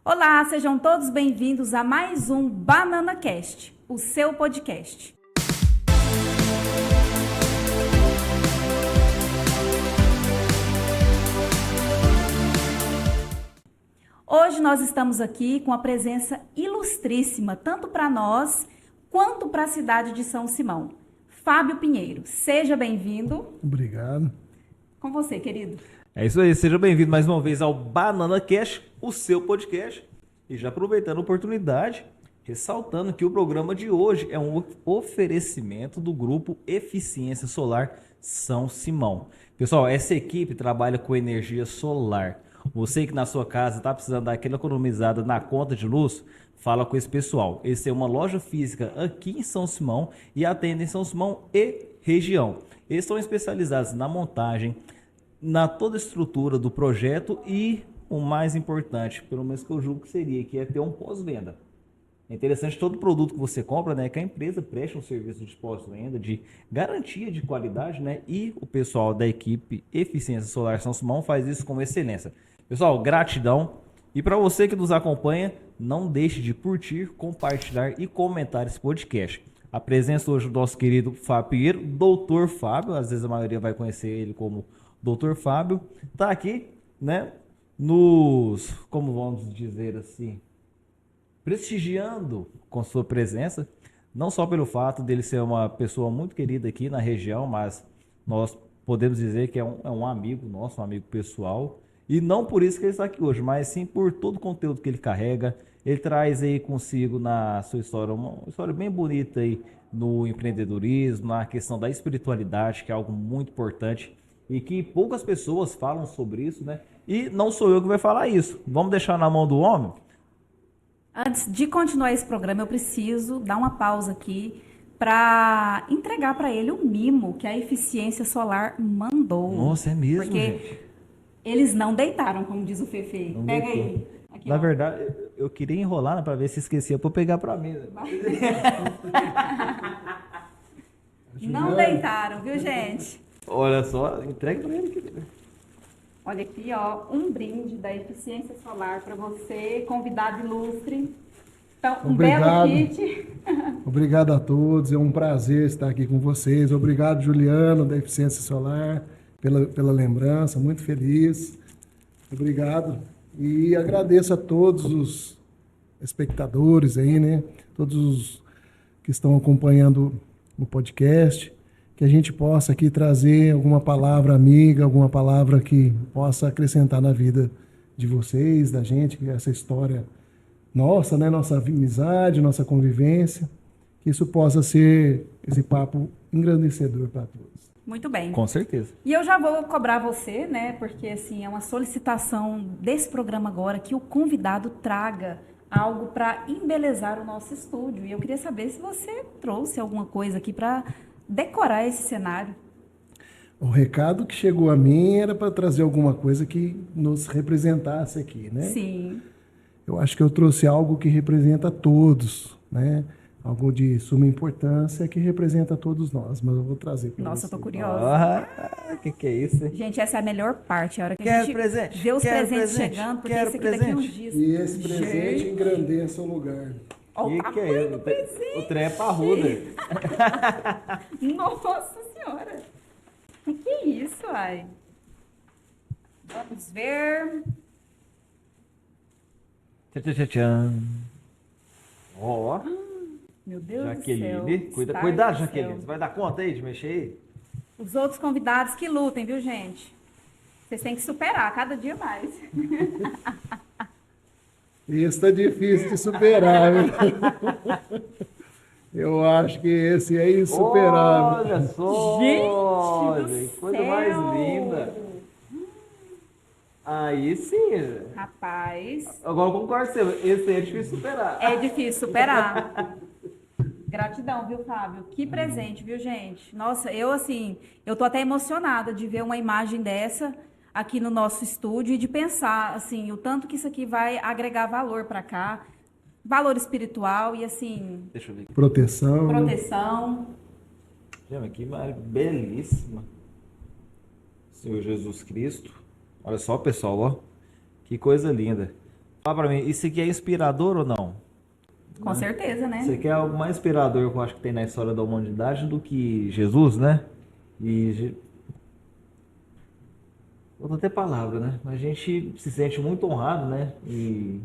Olá, sejam todos bem-vindos a mais um BananaCast, o seu podcast. Hoje nós estamos aqui com a presença ilustríssima, tanto para nós quanto para a cidade de São Simão. Fábio Pinheiro, seja bem-vindo. Obrigado. Com você, querido. É isso aí, seja bem-vindo mais uma vez ao BananaCast, o seu podcast. E já aproveitando a oportunidade, ressaltando que o programa de hoje é um oferecimento do grupo Eficiência Solar São Simão. Pessoal, essa equipe trabalha com energia solar. Você que na sua casa está precisando dar aquela economizada na conta de luz, fala com esse pessoal. Eles têm uma loja física aqui em São Simão e atendem São Simão e região. Eles são especializados na montagem, na toda a estrutura do projeto e o mais importante, pelo menos que eu julgo que seria, que é ter um pós-venda. É interessante todo produto que você compra, né, que a empresa preste um serviço de pós-venda, de garantia de qualidade, né, e o pessoal da equipe Eficiência Solar São Simão faz isso com excelência. Pessoal, gratidão. E para você que nos acompanha, não deixe de curtir, compartilhar e comentar esse podcast. A presença hoje do nosso querido Fábio Pinheiro, Doutor Fábio, às vezes a maioria vai conhecer ele como Doutor Fábio, está aqui, né, como vamos dizer assim, prestigiando com sua presença, não só pelo fato dele ser uma pessoa muito querida aqui na região, mas nós podemos dizer que é um amigo nosso, um amigo pessoal, e não por isso que ele está aqui hoje, mas sim por todo o conteúdo que ele carrega. Ele traz aí consigo na sua história uma história bem bonita aí no empreendedorismo, na questão da espiritualidade, que é algo muito importante e que poucas pessoas falam sobre isso, né? E não sou eu que vai falar isso. Vamos deixar na mão do homem? Antes de continuar esse programa, eu preciso dar uma pausa aqui para entregar para ele o mimo que a Eficiência Solar mandou. Nossa, é mesmo, porque gente. Eles não deitaram, como diz o Fefe. Não Pega deitou. aí. Aqui, Na ó. verdade, eu queria enrolar, né, para ver se esquecia para pegar para mim. Né? Não deitaram, viu, gente? Olha só, entrega para ele aqui. Olha aqui, ó, um brinde da Eficiência Solar para você, convidado ilustre. Então, um Obrigado. belo kit. Obrigado a todos, é um prazer estar aqui com vocês. Obrigado, Juliano, da Eficiência Solar, pela lembrança, muito feliz. Obrigado. E agradeço a todos os espectadores aí, né? Todos os que estão acompanhando o podcast, que a gente possa aqui trazer alguma palavra amiga, alguma palavra que possa acrescentar na vida de vocês, da gente, essa história nossa, né? Nossa amizade, nossa convivência, que isso possa ser esse papo engrandecedor para todos. Muito bem. Com certeza. E eu já vou cobrar você, né? Porque assim, é uma solicitação desse programa agora que o convidado traga algo para embelezar o nosso estúdio. E eu queria saber se você trouxe alguma coisa aqui para decorar esse cenário. O recado que chegou a mim era para trazer alguma coisa que nos representasse aqui, né? Sim. Eu acho que eu trouxe algo que representa todos, né? Algo de suma importância que representa todos nós, mas eu vou trazer para Nossa, eu tô você. curiosa. Ah, que é isso? Hein? Gente, essa é a melhor parte, a hora que a Quero gente presente, vê os quero presentes presente, chegando, porque quero esse aqui daqui a uns presente. dias. E esse presente Gente, engrandeça o lugar. olha o Que é tamanho isso? do presente. O trem é parruda. Nossa Senhora! Que é isso, ai? Vamos ver. Tchan, tchan, tchan. Ó, Meu Deus do Jaqueline. céu. Cuidado, Stars do Jaqueline. céu. Você vai dar conta aí de mexer aí? Os outros convidados que lutem, viu, gente? Vocês têm que superar cada dia mais. Isso está difícil de superar, viu? Eu acho que esse é insuperável. Olha só! Gente do que coisa céu. mais linda. Aí sim. Rapaz, Agora eu concordo com você. Esse aí é difícil superar. é difícil superar. Gratidão, viu, Fábio? Que presente, viu, gente? Nossa, eu tô até emocionada de ver uma imagem dessa aqui no nosso estúdio e de pensar, assim, o tanto que isso aqui vai agregar valor para cá, valor espiritual e, assim, Deixa eu ver aqui. Proteção. né? proteção. Gente, que belíssima. Senhor Jesus Cristo. Olha só, pessoal, ó. Que coisa linda. Fala pra mim, isso aqui é inspirador ou não? Com certeza, né? Isso aqui é algo mais inspirador que eu acho que tem na história da humanidade do que Jesus, né? E vou ter palavra, né? A gente se sente muito honrado, né? E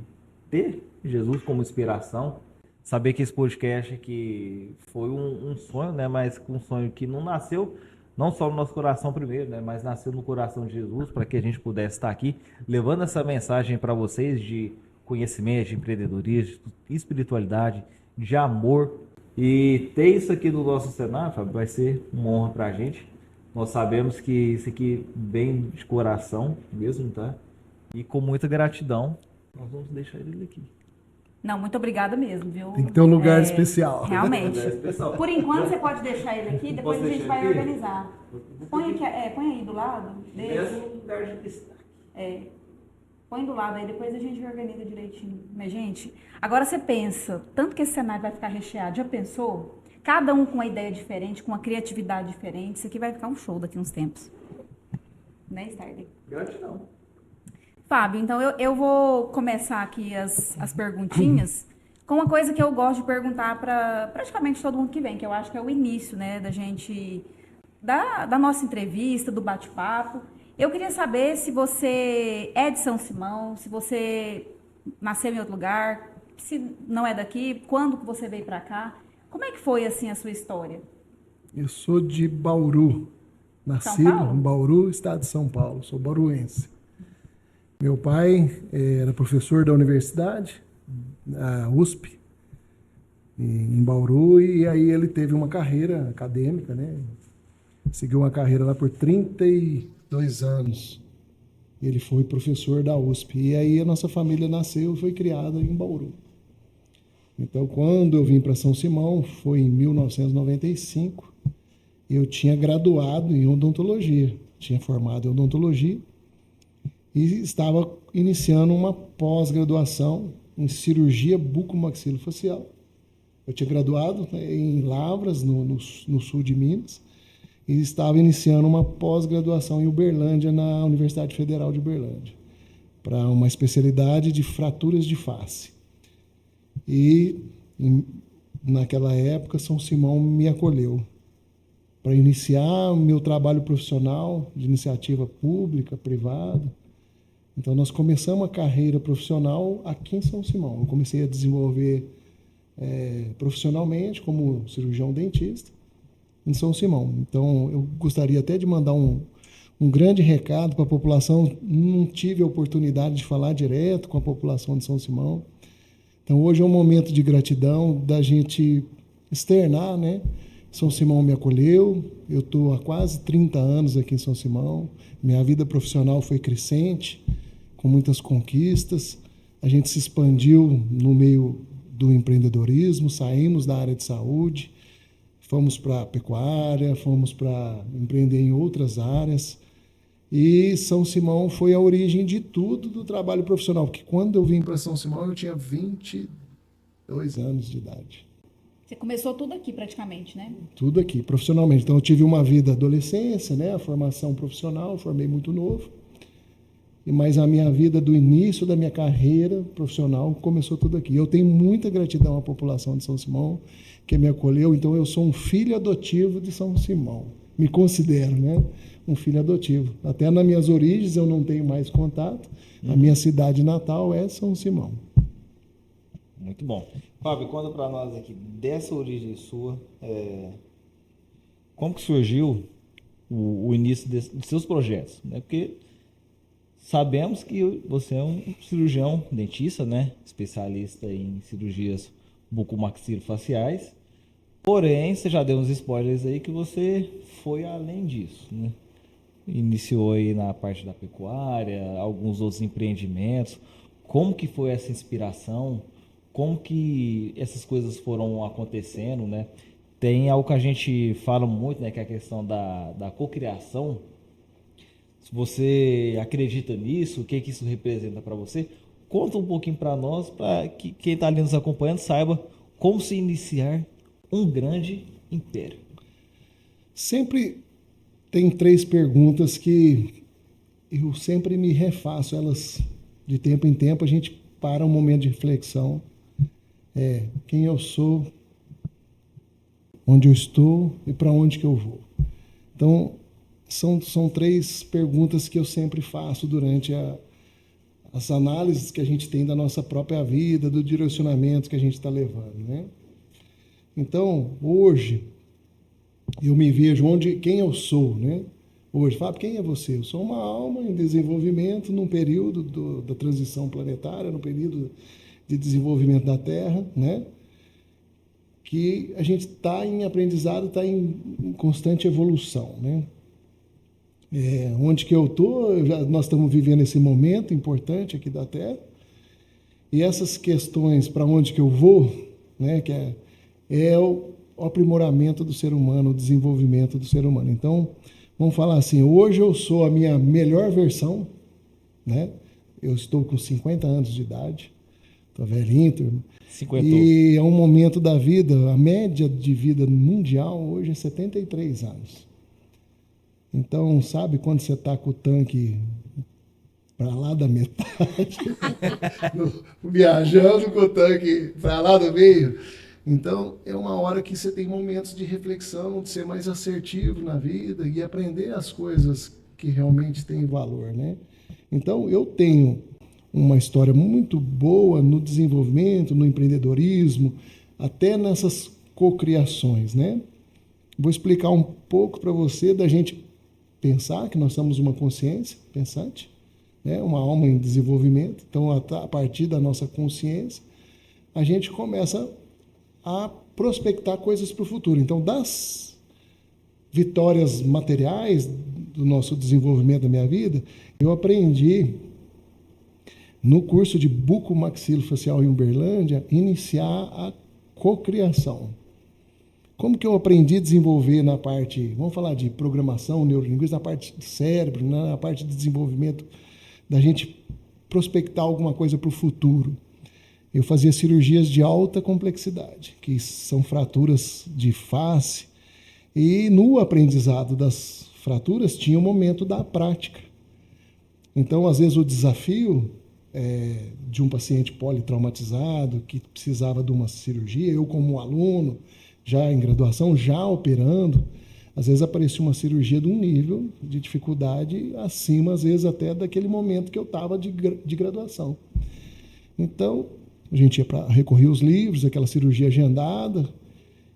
ter Jesus como inspiração. Saber que esse podcast aqui foi um sonho, né? Mas um sonho que não nasceu não só no nosso coração primeiro, né? Mas nasceu no coração de Jesus para que a gente pudesse estar aqui levando essa mensagem para vocês de conhecimento, de empreendedorismo, de espiritualidade, de amor. E ter isso aqui no nosso cenário, Fábio, vai ser uma honra para a gente. Nós sabemos que isso aqui vem de coração mesmo, tá? E com muita gratidão, nós vamos deixar ele aqui. Não, muito obrigada mesmo, viu? Tem que ter um lugar especial. Realmente. Lugar especial. Por enquanto, você pode deixar ele aqui, depois Posso a gente deixar vai aqui? organizar. Põe, aqui, põe aí do lado dele. Mesmo lugar de destaque. Põe do lado aí, depois a gente organiza direitinho. Mas, gente, agora você pensa, tanto que esse cenário vai ficar recheado, já pensou? Cada um com uma ideia diferente, com uma criatividade diferente. Isso aqui vai ficar um show daqui a uns tempos. Né, Starley? Gratidão. Fábio, então eu vou começar aqui as perguntinhas com uma coisa que eu gosto de perguntar para praticamente todo mundo que vem, que eu acho que é o início, né, da nossa entrevista, do bate-papo. Eu queria saber se você é de São Simão, se você nasceu em outro lugar, se não é daqui, quando que você veio para cá? Como é que foi, assim, a sua história? Eu sou de Bauru, nascido Paulo? em Bauru, estado de São Paulo, sou bauruense. Meu pai era professor da universidade, a USP, em Bauru, e aí ele teve uma carreira acadêmica, né? Seguiu uma carreira lá por 32 anos. Ele foi professor da USP. E aí a nossa família nasceu e foi criada em Bauru. Então, quando eu vim para São Simão, foi em 1995, eu tinha graduado em odontologia, tinha formado em odontologia e estava iniciando uma pós-graduação em cirurgia bucomaxilofacial. Eu tinha graduado em Lavras, no sul de Minas, e estava iniciando uma pós-graduação em Uberlândia, na Universidade Federal de Uberlândia, para uma especialidade de fraturas de face. E naquela época, São Simão me acolheu para iniciar o meu trabalho profissional de iniciativa pública, privada. Então, nós começamos a carreira profissional aqui em São Simão. Eu comecei a desenvolver profissionalmente como cirurgião dentista em São Simão. Então, eu gostaria até de mandar um grande recado para a população. Não tive a oportunidade de falar direto com a população de São Simão. Então, hoje é um momento de gratidão da gente externar, né? São Simão me acolheu, eu estou há quase 30 anos aqui em São Simão. Minha vida profissional foi crescente, com muitas conquistas. A gente se expandiu no meio do empreendedorismo, saímos da área de saúde, fomos para a pecuária, fomos para empreender em outras áreas. E São Simão foi a origem de tudo do trabalho profissional, porque quando eu vim para São Simão eu tinha 22 anos de idade. Você começou tudo aqui praticamente, né? Tudo aqui, profissionalmente. Então eu tive uma vida adolescência, né, a formação profissional, formei muito novo. Mas a minha vida do início da minha carreira profissional começou tudo aqui. Eu tenho muita gratidão à população de São Simão que me acolheu. Então eu sou um filho adotivo de São Simão. Me considero, né, um filho adotivo. Até nas minhas origens eu não tenho mais contato. A minha cidade natal é São Simão. Muito bom. Fábio, conta para nós aqui, dessa origem sua, como que surgiu o início dos seus projetos? Né? Porque sabemos que você é um cirurgião dentista, né? Especialista em cirurgias bucomaxilofaciais. Porém, você já deu uns spoilers aí que você foi além disso, né? Iniciou aí na parte da pecuária, alguns outros empreendimentos. Como que foi essa inspiração? Como que essas coisas foram acontecendo, né? Tem algo que a gente fala muito, né? Que é a questão da cocriação. Se você acredita nisso, o que isso representa para você, conta um pouquinho para nós, para que quem está ali nos acompanhando saiba como se iniciar um grande império. Sempre tem 3 perguntas que eu sempre me refaço, elas de tempo em tempo a gente para um momento de reflexão. Quem eu sou, onde eu estou e para onde que eu vou. Então, são 3 perguntas que eu sempre faço durante as análises que a gente tem da nossa própria vida, do direcionamento que a gente está levando, né? Então, hoje, eu me vejo quem eu sou, né? Hoje, Fábio, quem é você? Eu sou uma alma em desenvolvimento num período da transição planetária, no período de desenvolvimento da Terra, né? Que a gente está em aprendizado, está em constante evolução, né? Onde que eu estou, nós estamos vivendo esse momento importante aqui da Terra, e essas questões, para onde que eu vou, né, que é o aprimoramento do ser humano, o desenvolvimento do ser humano. Então, vamos falar assim, hoje eu sou a minha melhor versão, né? Eu estou com 50 anos de idade, estou velhinho, turma. 50. E é um momento da vida, a média de vida mundial hoje é 73 anos. Então, sabe quando você está com o tanque para lá da metade, viajando com o tanque para lá do meio? Então, é uma hora que você tem momentos de reflexão, de ser mais assertivo na vida e aprender as coisas que realmente têm valor, né? Então, eu tenho uma história muito boa no desenvolvimento, no empreendedorismo, até nessas cocriações, né? Vou explicar um pouco para você da gente pensar que nós somos uma consciência pensante, né? Uma alma em desenvolvimento. Então, a partir da nossa consciência, a gente começa a prospectar coisas para o futuro. Então, das vitórias materiais do nosso desenvolvimento da minha vida, eu aprendi no curso de bucomaxilofacial em Uberlândia, iniciar a cocriação. Como que eu aprendi a desenvolver na parte, vamos falar de programação, neurolinguística, na parte do cérebro, na parte de desenvolvimento, da gente prospectar alguma coisa para o futuro? Eu fazia cirurgias de alta complexidade, que são fraturas de face, e no aprendizado das fraturas tinha o momento da prática. Então, às vezes, o desafio de um paciente politraumatizado que precisava de uma cirurgia, eu como aluno, já em graduação, já operando, às vezes aparecia uma cirurgia de um nível de dificuldade acima, às vezes, até daquele momento que eu estava de graduação. Então, a gente ia para recorrer aos livros, aquela cirurgia agendada,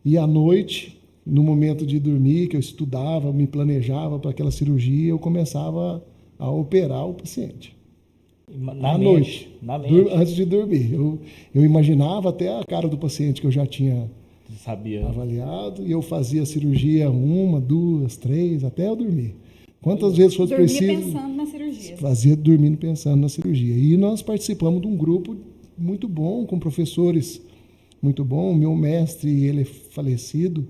e à noite, no momento de dormir, que eu estudava, me planejava para aquela cirurgia, eu começava a operar o paciente. À noite, antes de dormir. Eu imaginava até a cara do paciente que eu já tinha avaliado, e eu fazia a cirurgia 1, 2, 3, até eu dormir. Quantas vezes fosse preciso... Dormia pensando na cirurgia. Fazia dormindo pensando na cirurgia. E nós participamos de um grupo muito bom, com professores muito bom. O meu mestre, ele é falecido,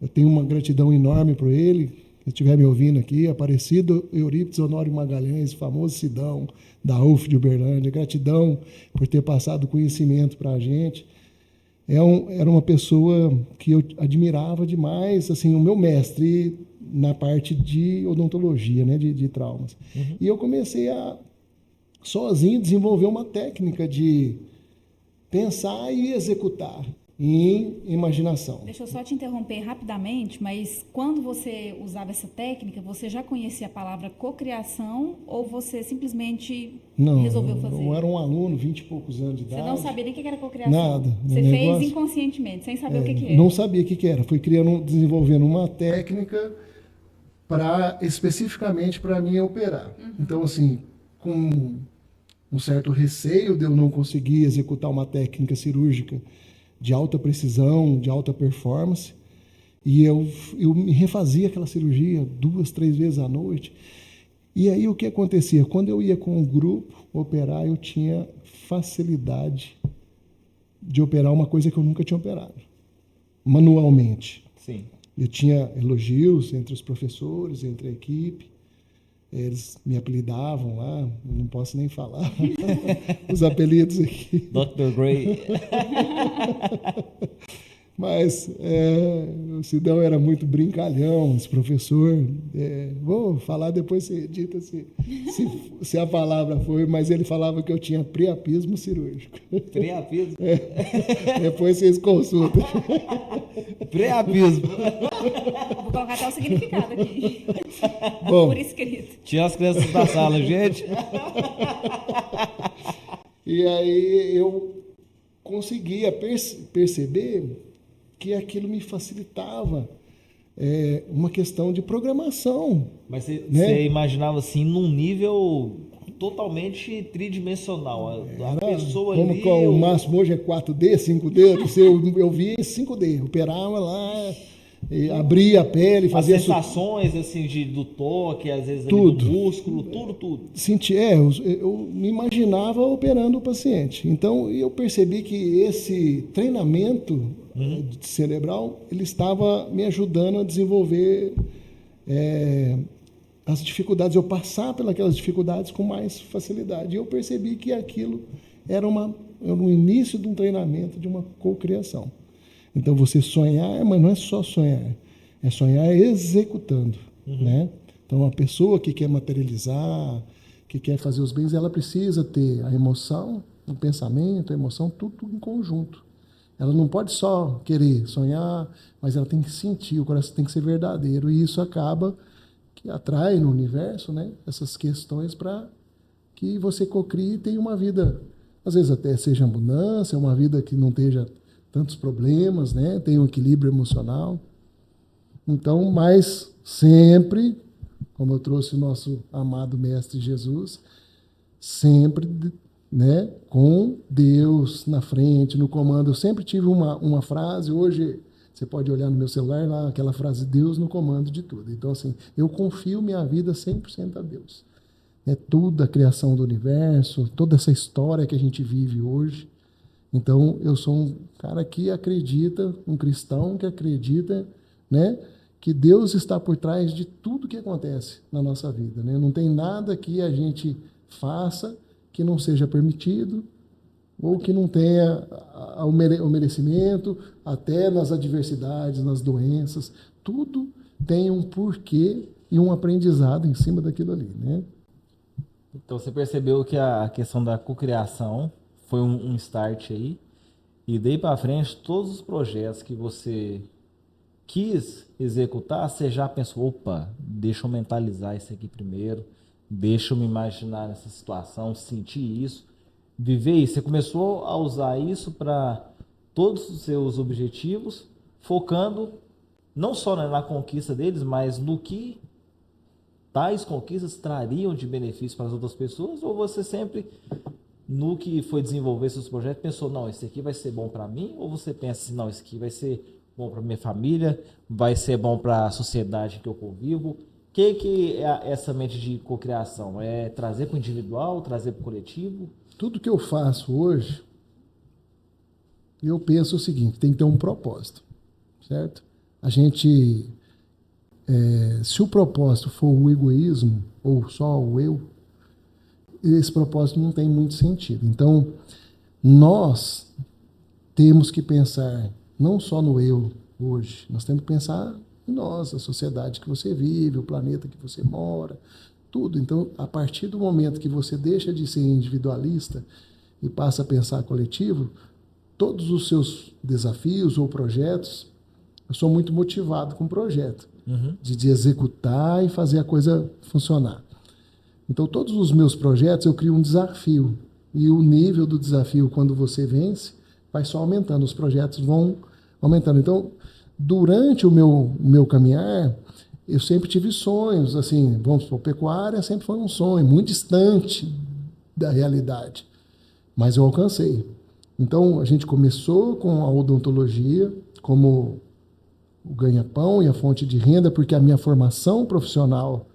eu tenho uma gratidão enorme por ele. Se estiver me ouvindo aqui, Aparecido Eurípides Honório Magalhães, famoso Sidão, da UF de Uberlândia. Gratidão por ter passado conhecimento para a gente. Era uma pessoa que eu admirava demais, assim, o meu mestre na parte de odontologia, né, de traumas. Uhum. E eu comecei a, sozinho, desenvolver uma técnica de pensar e executar em imaginação. Deixa eu só te interromper rapidamente, mas quando você usava essa técnica, você já conhecia a palavra cocriação ou você simplesmente resolveu fazer? Eu era um aluno, 20 e poucos anos de idade. Você não sabia nem o que era cocriação? Nada. Você fez inconscientemente, sem saber o que era? Não sabia o que era. Fui desenvolvendo uma técnica especificamente para mim operar. Uhum. Então, assim, com um certo receio de eu não conseguir executar uma técnica cirúrgica de alta precisão, de alta performance, e eu me refazia aquela cirurgia 2, 3 vezes à noite. E aí o que acontecia? Quando eu ia com o grupo operar, eu tinha facilidade de operar uma coisa que eu nunca tinha operado, manualmente. Sim. Eu tinha elogios entre os professores, entre a equipe. Eles me apelidavam lá, não posso nem falar os apelidos aqui. Dr. Gray. Mas o Sidão era muito brincalhão, esse professor. Vou falar depois, você edita se a palavra foi, mas ele falava que eu tinha priapismo cirúrgico. Priapismo? Depois vocês consultam. Priapismo. Vou colocar até o significado aqui. Bom, Por escrito. Tinha as crianças da sala, gente. e aí eu conseguia perceber que aquilo me facilitava uma questão de programação. Mas você né? imaginava assim, num nível totalmente tridimensional. A pessoa Como ali. o máximo hoje é 4D, 5D, eu via em 5D, operava lá, abria a pele, As fazia sensações assim do toque, às vezes ali Tudo. do músculo, tudo. eu me imaginava operando o paciente. Então eu percebi que esse treinamento cerebral ele estava me ajudando a desenvolver as dificuldades, eu passar pelas dificuldades com mais facilidade. E eu percebi que aquilo era o início de um treinamento, de uma cocriação. Então você sonhar, mas não é só sonhar, é sonhar executando, né? Então a pessoa que quer materializar, que quer fazer os bens, ela precisa ter a emoção, o pensamento, a emoção, tudo em conjunto. Ela não pode só querer sonhar, mas ela tem que sentir, o coração tem que ser verdadeiro. E isso acaba que atrai no universo, né, essas questões para que você cocrie e tenha uma vida, às vezes até seja abundância, uma vida que não tenha tantos problemas, né, tenha um equilíbrio emocional. Então, mas sempre, como eu trouxe o nosso amado Mestre Jesus, sempre, né, com Deus na frente, no comando. Eu sempre tive uma frase, hoje você pode olhar no meu celular lá, aquela frase, Deus no comando de tudo. Então, assim, eu confio minha vida 100% a Deus. É tudo a criação do universo, toda essa história que a gente vive hoje. Então, eu sou um cara que acredita, um cristão que acredita, né, que Deus está por trás de tudo que acontece na nossa vida, né? Não tem nada que a gente faça que não seja permitido ou que não tenha o merecimento, até nas adversidades, nas doenças. Tudo tem um porquê e um aprendizado em cima daquilo ali, né? Então você percebeu que a questão da cocriação foi um start aí, e daí para frente todos os projetos que você quis executar, você já pensou, opa, deixa eu mentalizar isso aqui primeiro, deixa eu me imaginar nessa situação, sentir isso, viver isso. Você começou a usar isso para todos os seus objetivos, focando não só na conquista deles, mas no que tais conquistas trariam de benefício para as outras pessoas, ou você sempre, no que foi desenvolver seus projetos, pensou, não, esse aqui vai ser bom para mim, ou você pensa assim, não, esse aqui vai ser bom para minha família, vai ser bom para a sociedade que eu convivo? O que é essa mente de cocriação? É trazer para o individual, trazer para o coletivo? Tudo que eu faço hoje, eu penso o seguinte, tem que ter um propósito, certo? A gente, se o propósito for o egoísmo, ou só o eu, esse propósito não tem muito sentido. Então, nós temos que pensar não só no eu hoje, nós temos que pensar em nós, a sociedade que você vive, o planeta que você mora, tudo. Então, a partir do momento que você deixa de ser individualista e passa a pensar coletivo, todos os seus desafios ou projetos, eu sou muito motivado com o projeto, de executar e fazer a coisa funcionar. Então, todos os meus projetos, eu crio um desafio. E o nível do desafio, quando você vence, vai só aumentando. Os projetos vão aumentando. Então, durante o meu caminhar, eu sempre tive sonhos. Assim, vamos supor, pecuária sempre foi um sonho, muito distante da realidade. Mas eu alcancei. Então, a gente começou com a odontologia como o ganha-pão e a fonte de renda, porque a minha formação profissional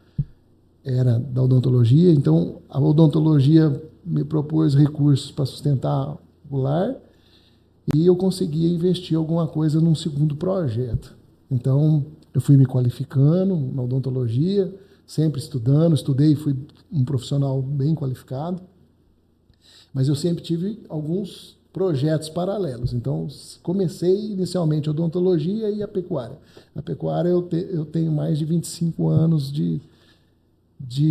era da odontologia, então a odontologia me propôs recursos para sustentar o lar e eu conseguia investir alguma coisa num segundo projeto. Então, eu fui me qualificando na odontologia, sempre estudando, estudei, fui um profissional bem qualificado, mas eu sempre tive alguns projetos paralelos. Então, comecei inicialmente a odontologia e a pecuária. A pecuária eu tenho mais de 25 anos de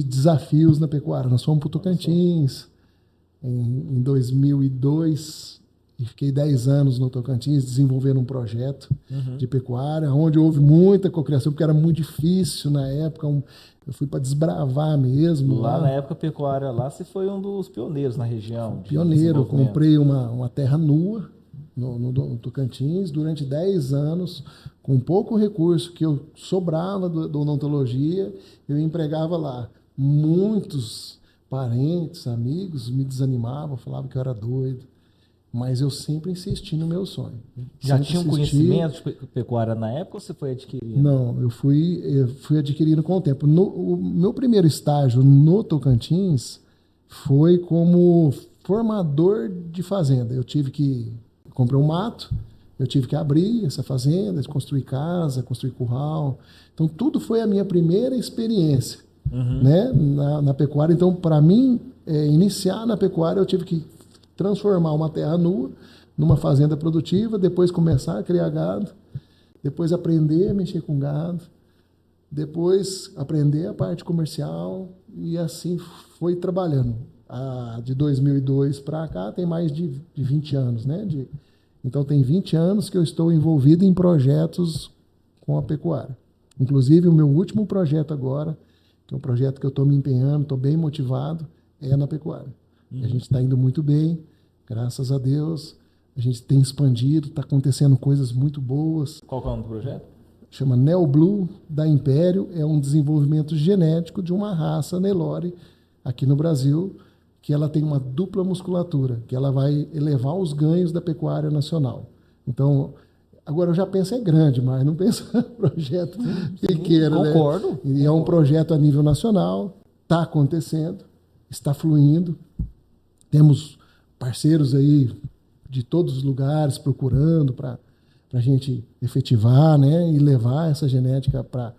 desafios na pecuária. Nós fomos para o Tocantins em 2002 e fiquei 10 anos no Tocantins desenvolvendo um projeto de pecuária, onde houve muita cocriação, porque era muito difícil na época. Eu fui para desbravar mesmo. Lá na época, a pecuária lá, você foi um dos pioneiros na região. Pioneiro, eu comprei uma terra nua no Tocantins durante 10 anos, com pouco recurso que eu sobrava da odontologia, eu empregava lá. Muitos parentes, amigos me desanimavam, falavam que eu era doido, mas eu sempre insisti no meu sonho. Já Sempre tinha um insisti. conhecimento de pecuária na época ou você foi adquirindo? Não, eu fui adquirindo com o tempo. O meu primeiro estágio no Tocantins foi como formador de fazenda. Comprei um mato, eu tive que abrir essa fazenda, construir casa, construir curral. Então, tudo foi a minha primeira experiência, né, na pecuária. Então, para mim, iniciar na pecuária, eu tive que transformar uma terra nua numa fazenda produtiva, depois começar a criar gado, depois aprender a mexer com gado, depois aprender a parte comercial, e assim foi trabalhando. De 2002 para cá tem mais de 20 anos, né? Então tem 20 anos que eu estou envolvido em projetos com a pecuária. Inclusive o meu último projeto agora, que é um projeto que eu estou me empenhando, estou bem motivado, é na pecuária. A gente está indo muito bem, graças a Deus. A gente tem expandido, está acontecendo coisas muito boas. Qual que é o nome do projeto? Chama Neoblue da Império, é um desenvolvimento genético de uma raça Nelore aqui no Brasil, que ela tem uma dupla musculatura, que ela vai elevar os ganhos da pecuária nacional. Então, agora eu já penso grande, mas não penso em projeto pequeno. Concordo. Né? E é um projeto a nível nacional, está acontecendo, está fluindo. Temos parceiros aí de todos os lugares procurando para a gente efetivar, né, e levar essa genética para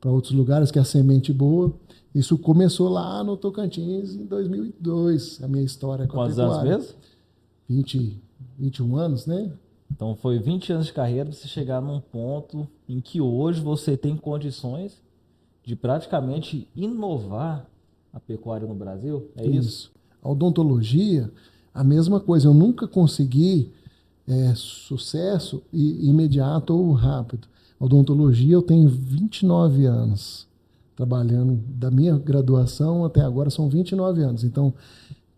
outros lugares, que é a semente boa. Isso começou lá no Tocantins em 2002, a minha história com a pecuária. Quantos anos mesmo? 21 anos, né? Então foi 20 anos de carreira para você chegar num ponto em que hoje você tem condições de praticamente inovar a pecuária no Brasil? É isso? A odontologia, a mesma coisa. Eu nunca consegui sucesso imediato ou rápido. A odontologia, eu tenho 29 anos trabalhando. Da minha graduação até agora são 29 anos. Então,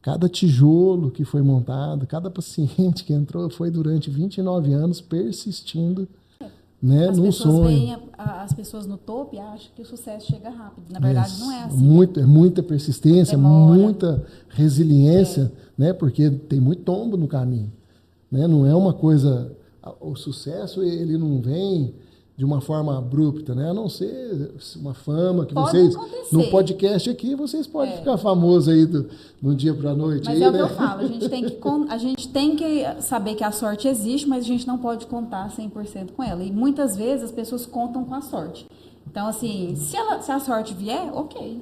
cada tijolo que foi montado, cada paciente que entrou foi durante 29 anos persistindo, né, num sonho. As pessoas no topo e acham que o sucesso chega rápido. Na verdade, não é assim. Muita persistência, demora. muita resiliência, né, porque tem muito tombo no caminho. Né? Não é uma coisa... O sucesso, ele não vem de uma forma abrupta, né? A não ser uma fama que pode vocês... acontecer. No podcast aqui, vocês podem ficar famosos aí do dia para a noite. Mas aí, é o né? que eu falo, a gente tem que saber que a sorte existe, mas a gente não pode contar 100% com ela. E muitas vezes as pessoas contam com a sorte. Então, assim, se a sorte vier, ok.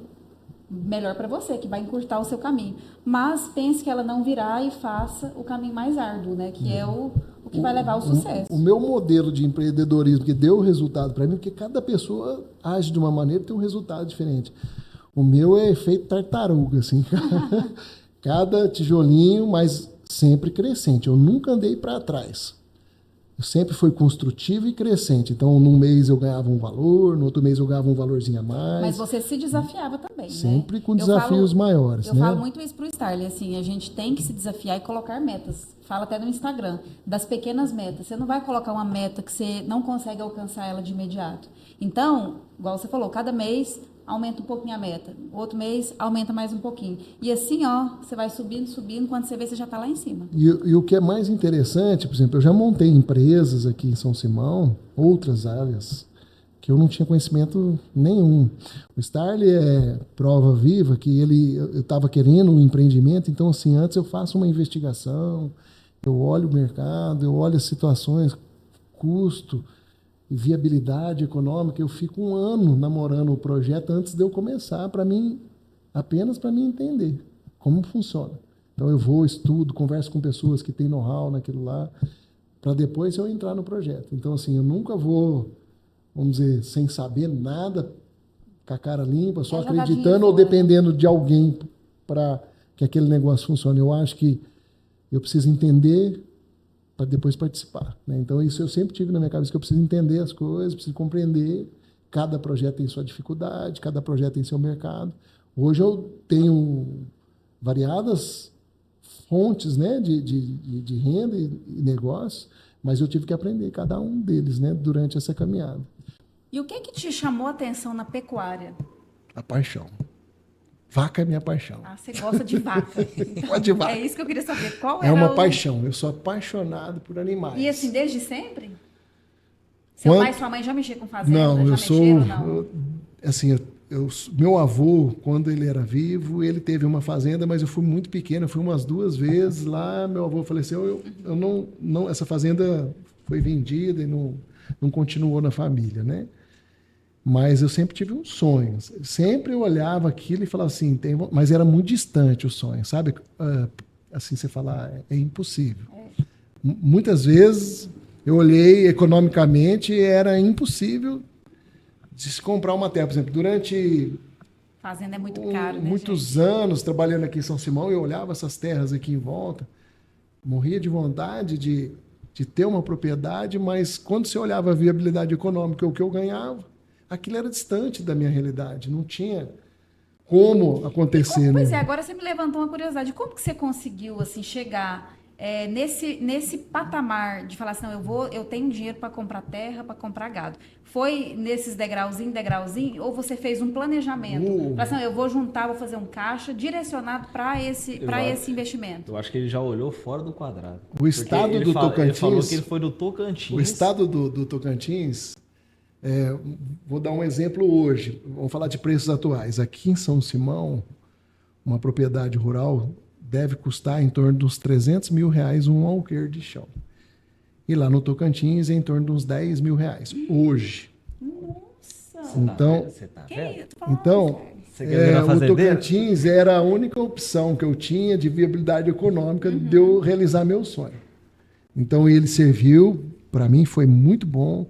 Melhor para você, que vai encurtar o seu caminho. Mas pense que ela não virá e faça o caminho mais árduo, né? Que é o que vai levar ao sucesso. O meu modelo de empreendedorismo que deu resultado para mim, porque cada pessoa age de uma maneira e tem um resultado diferente. O meu é efeito tartaruga, assim. Cada tijolinho, mas sempre crescente. Eu nunca andei para trás. Eu sempre fui construtivo e crescente. Então, num mês eu ganhava um valor, no outro mês eu ganhava um valorzinho a mais. Mas você se desafiava também, sempre, né? Com eu desafios maiores. Eu né? falo muito isso pro Starley, assim, a gente tem que se desafiar e colocar metas. Fala até no Instagram, das pequenas metas. Você não vai colocar uma meta que você não consegue alcançar ela de imediato. Então, igual você falou, cada mês aumenta um pouquinho a meta. Outro mês aumenta mais um pouquinho. E assim, ó, você vai subindo, quando você vê, você já está lá em cima. E o que é mais interessante, por exemplo, eu já montei empresas aqui em São Simão, outras áreas, que eu não tinha conhecimento nenhum. O Starley é prova viva que eu estava querendo um empreendimento, então assim, antes eu faço uma investigação, eu olho o mercado, eu olho as situações, custo, viabilidade econômica, eu fico um ano namorando o projeto antes de eu começar, apenas para mim entender como funciona. Então eu vou, estudo, converso com pessoas que têm know-how naquilo lá, para depois eu entrar no projeto. Então, assim, eu nunca vou, vamos dizer, sem saber nada, com a cara limpa, só acreditando ou dependendo de alguém para que aquele negócio funcione. Eu acho que eu preciso entender para depois participar, né? Então, isso eu sempre tive na minha cabeça, que eu preciso entender as coisas, preciso compreender. Cada projeto tem sua dificuldade, cada projeto tem seu mercado. Hoje eu tenho variadas fontes, né, de renda e negócio, mas eu tive que aprender cada um deles, né, durante essa caminhada. E o que te chamou a atenção na pecuária? A paixão. Vaca é minha paixão. Ah, você gosta de vaca. Então, De vaca. é isso que eu queria saber. Qual É era uma o... paixão. Eu sou apaixonado por animais. E assim, desde sempre? Seu pai e sua mãe já mexiam com fazenda? Não, já eu sou... mexeram, não? Assim, meu avô, quando ele era vivo, ele teve uma fazenda, mas eu fui muito pequeno, eu fui umas 2 vezes lá, meu avô faleceu, eu não, essa fazenda foi vendida e não continuou na família, né? Mas eu sempre tive um sonho, sempre eu olhava aquilo e falava assim, mas era muito distante o sonho, sabe? Assim, você falar, é impossível. Muitas vezes eu olhei economicamente e era impossível de se comprar uma terra. Por exemplo, durante Fazenda é muito caro, né, muitos anos trabalhando aqui em São Simão, eu olhava essas terras aqui em volta, morria de vontade de ter uma propriedade, mas quando você olhava a viabilidade econômica, o que eu ganhava, aquilo era distante da minha realidade, não tinha como acontecer. Pois né? é, agora você me levantou uma curiosidade. Como que você conseguiu assim chegar nesse patamar de falar assim, não, eu tenho dinheiro para comprar terra, para comprar gado? Foi nesses degrauzinho, ou você fez um planejamento? Falar assim, não, eu vou juntar, vou fazer um caixa direcionado para esse investimento. Eu acho que ele já olhou fora do quadrado. O estado do Tocantins... Ele falou que ele foi do Tocantins. O estado do Tocantins... vou dar um exemplo hoje. Vamos falar de preços atuais. Aqui em São Simão, uma propriedade rural deve custar em torno de uns R$300 mil um alqueire de chão. E lá no Tocantins é em torno de uns R$10 mil hoje. Nossa! Então, Você tá vendo? Você quer o virar fazendeiro? Tocantins era a única opção que eu tinha de viabilidade econômica de eu realizar meu sonho. Então ele serviu, para mim foi muito bom,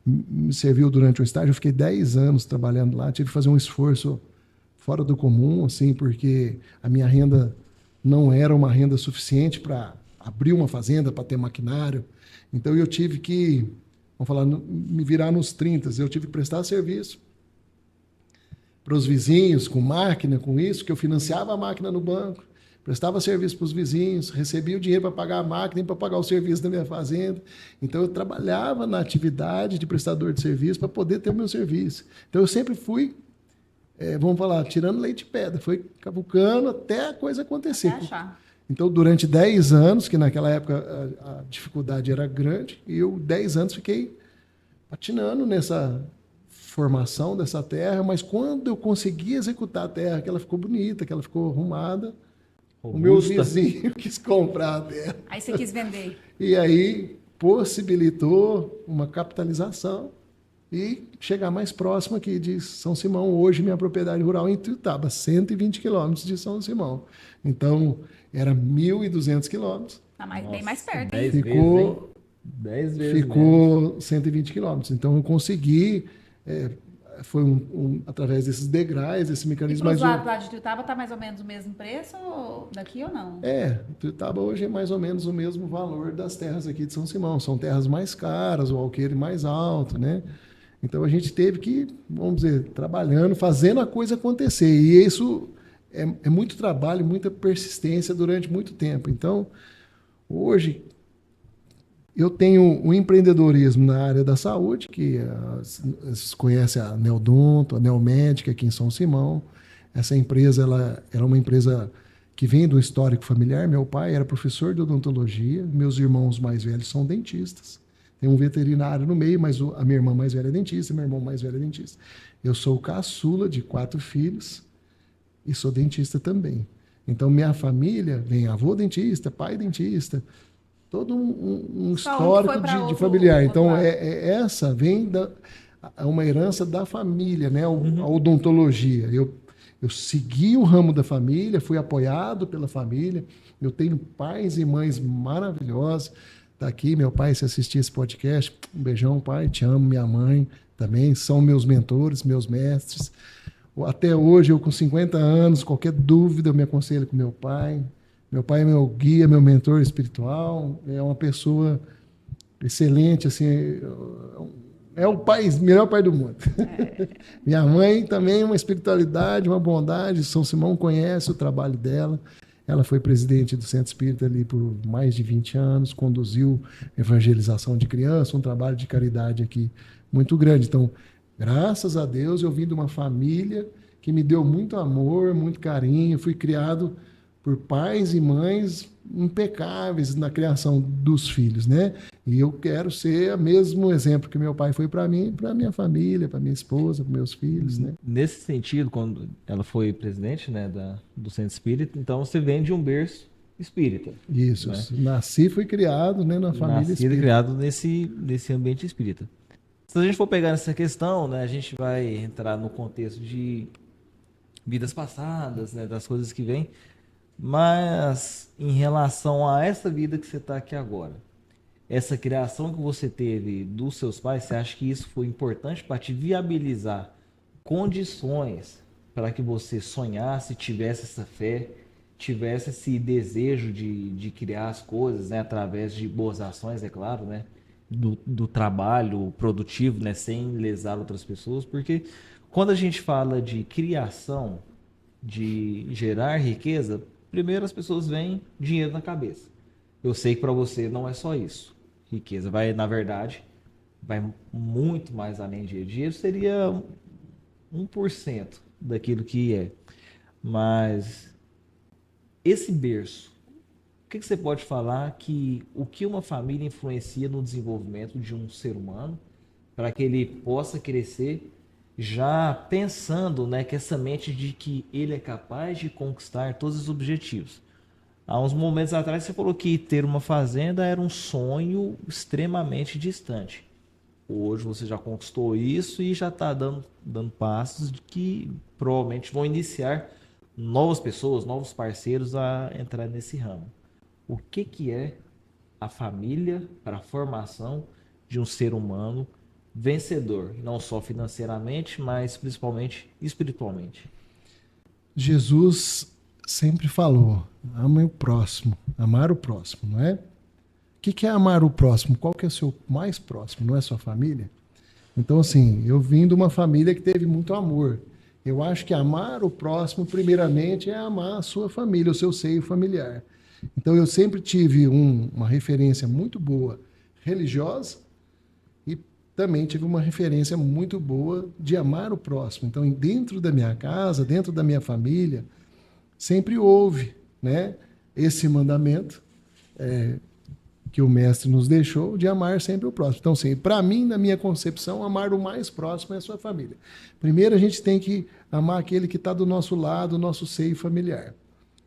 me serviu durante o estágio, eu fiquei 10 anos trabalhando lá, tive que fazer um esforço fora do comum, assim, porque a minha renda não era uma renda suficiente para abrir uma fazenda, para ter maquinário. Então eu tive que, vamos falar, me virar nos 30, eu tive que prestar serviço para os vizinhos, com máquina, com isso, que eu financiava a máquina no banco, prestava serviço para os vizinhos, recebia o dinheiro para pagar a máquina e para pagar o serviço da minha fazenda. Então, eu trabalhava na atividade de prestador de serviço para poder ter o meu serviço. Então, eu sempre fui, vamos falar, tirando leite de pedra, foi cavucando até a coisa acontecer. Até achar. Então, durante 10 anos, que naquela época a dificuldade era grande, e eu 10 anos fiquei patinando nessa formação dessa terra, mas quando eu consegui executar a terra, que ela ficou bonita, que ela ficou arrumada, o meu vizinho quis comprar a terra. Aí você quis vender. E aí possibilitou uma capitalização e chegar mais próximo aqui de São Simão. Hoje, minha propriedade rural é em Tuiutaba, 120 quilômetros de São Simão. Então, era 1.200 quilômetros. Bem mais perto. 10 Ficou, vezes, 10 vezes ficou menos. 120 quilômetros. Então, eu consegui... foi através desses degraus, esse mecanismo. E para os lados lá de Tuiutaba está mais ou menos o mesmo preço daqui ou não? Tuiutaba hoje é mais ou menos o mesmo valor das terras aqui de São Simão. São terras mais caras, o alqueire mais alto, né? Então a gente teve que, vamos dizer, trabalhando, fazendo a coisa acontecer. E isso é muito trabalho, muita persistência durante muito tempo. Então, hoje... Eu tenho um empreendedorismo na área da saúde, que vocês conhecem a Neodonto, a Neomédica, aqui em São Simão. Essa empresa ela é uma empresa que vem do histórico familiar. Meu pai era professor de odontologia, meus irmãos mais velhos são dentistas. Tem um veterinário no meio, mas a minha irmã mais velha é dentista, meu irmão mais velho é dentista. Eu sou o caçula de 4 filhos e sou dentista também. Então, minha família vem avô dentista, pai dentista, todo um histórico de familiar. Então, essa vem uma herança da família, né? A odontologia. Eu segui o ramo da família, fui apoiado pela família. Eu tenho pais e mães maravilhosos. Tá aqui, meu pai, se assistir esse podcast, um beijão, pai, te amo, minha mãe também, são meus mentores, meus mestres. Até hoje, eu com 50 anos, qualquer dúvida, eu me aconselho com meu pai. Meu pai é meu guia, meu mentor espiritual, é uma pessoa excelente, assim, é o pai, melhor pai do mundo. Minha mãe também, uma espiritualidade, uma bondade. São Simão conhece o trabalho dela. Ela foi presidente do Centro Espírita ali por mais de 20 anos, conduziu evangelização de criança, um trabalho de caridade aqui muito grande. Então, graças a Deus, eu vim de uma família que me deu muito amor, muito carinho. Fui criado por pais e mães impecáveis na criação dos filhos, né? E eu quero ser o mesmo exemplo que meu pai foi para mim, para minha família, para minha esposa, para meus filhos, né? Nesse sentido, quando ela foi presidente, né, do Centro Espírita, então você vem de um berço espírita. Isso, né? Nasci e fui criado, né, na família Nascido e espírita. criado nesse ambiente espírita. Se a gente for pegar nessa questão, né, a gente vai entrar no contexto de vidas passadas, né, das coisas que vêm, mas em relação a essa vida que você está aqui agora, essa criação que você teve dos seus pais, você acha que isso foi importante para te viabilizar condições para que você sonhasse, tivesse essa fé, tivesse esse desejo de criar as coisas, né, através de boas ações, é claro, né, do trabalho produtivo, né, sem lesar outras pessoas, porque quando a gente fala de criação, de gerar riqueza, primeiro as pessoas veem dinheiro na cabeça. Eu sei que para você não é só isso. Riqueza vai, na verdade, vai muito mais além de dinheiro. Dinheiro seria 1% daquilo que é. Mas esse berço, o que você pode falar que o que uma família influencia no desenvolvimento de um ser humano para que ele possa crescer já pensando, né, que essa mente de que ele é capaz de conquistar todos os objetivos. Há uns momentos atrás você falou que ter uma fazenda era um sonho extremamente distante. Hoje você já conquistou isso e já está dando passos de que provavelmente vão iniciar novas pessoas, novos parceiros a entrar nesse ramo. O que é a família para a formação de um ser humano vencedor, não só financeiramente, mas principalmente espiritualmente? Jesus sempre falou, ame o próximo, amar o próximo, não é? O que é amar o próximo? Qual que é o seu mais próximo? Não é sua família? Então, assim, eu vim de uma família que teve muito amor. Eu acho que amar o próximo, primeiramente, é amar a sua família, o seu seio familiar. Então, eu sempre tive uma referência muito boa religiosa e também tive uma referência muito boa de amar o próximo. Então, dentro da minha casa, dentro da minha família, sempre houve, né, esse mandamento que o mestre nos deixou de amar sempre o próximo. Então, assim, para mim, na minha concepção, amar o mais próximo é a sua família. Primeiro, a gente tem que amar aquele que está do nosso lado, o nosso seio familiar.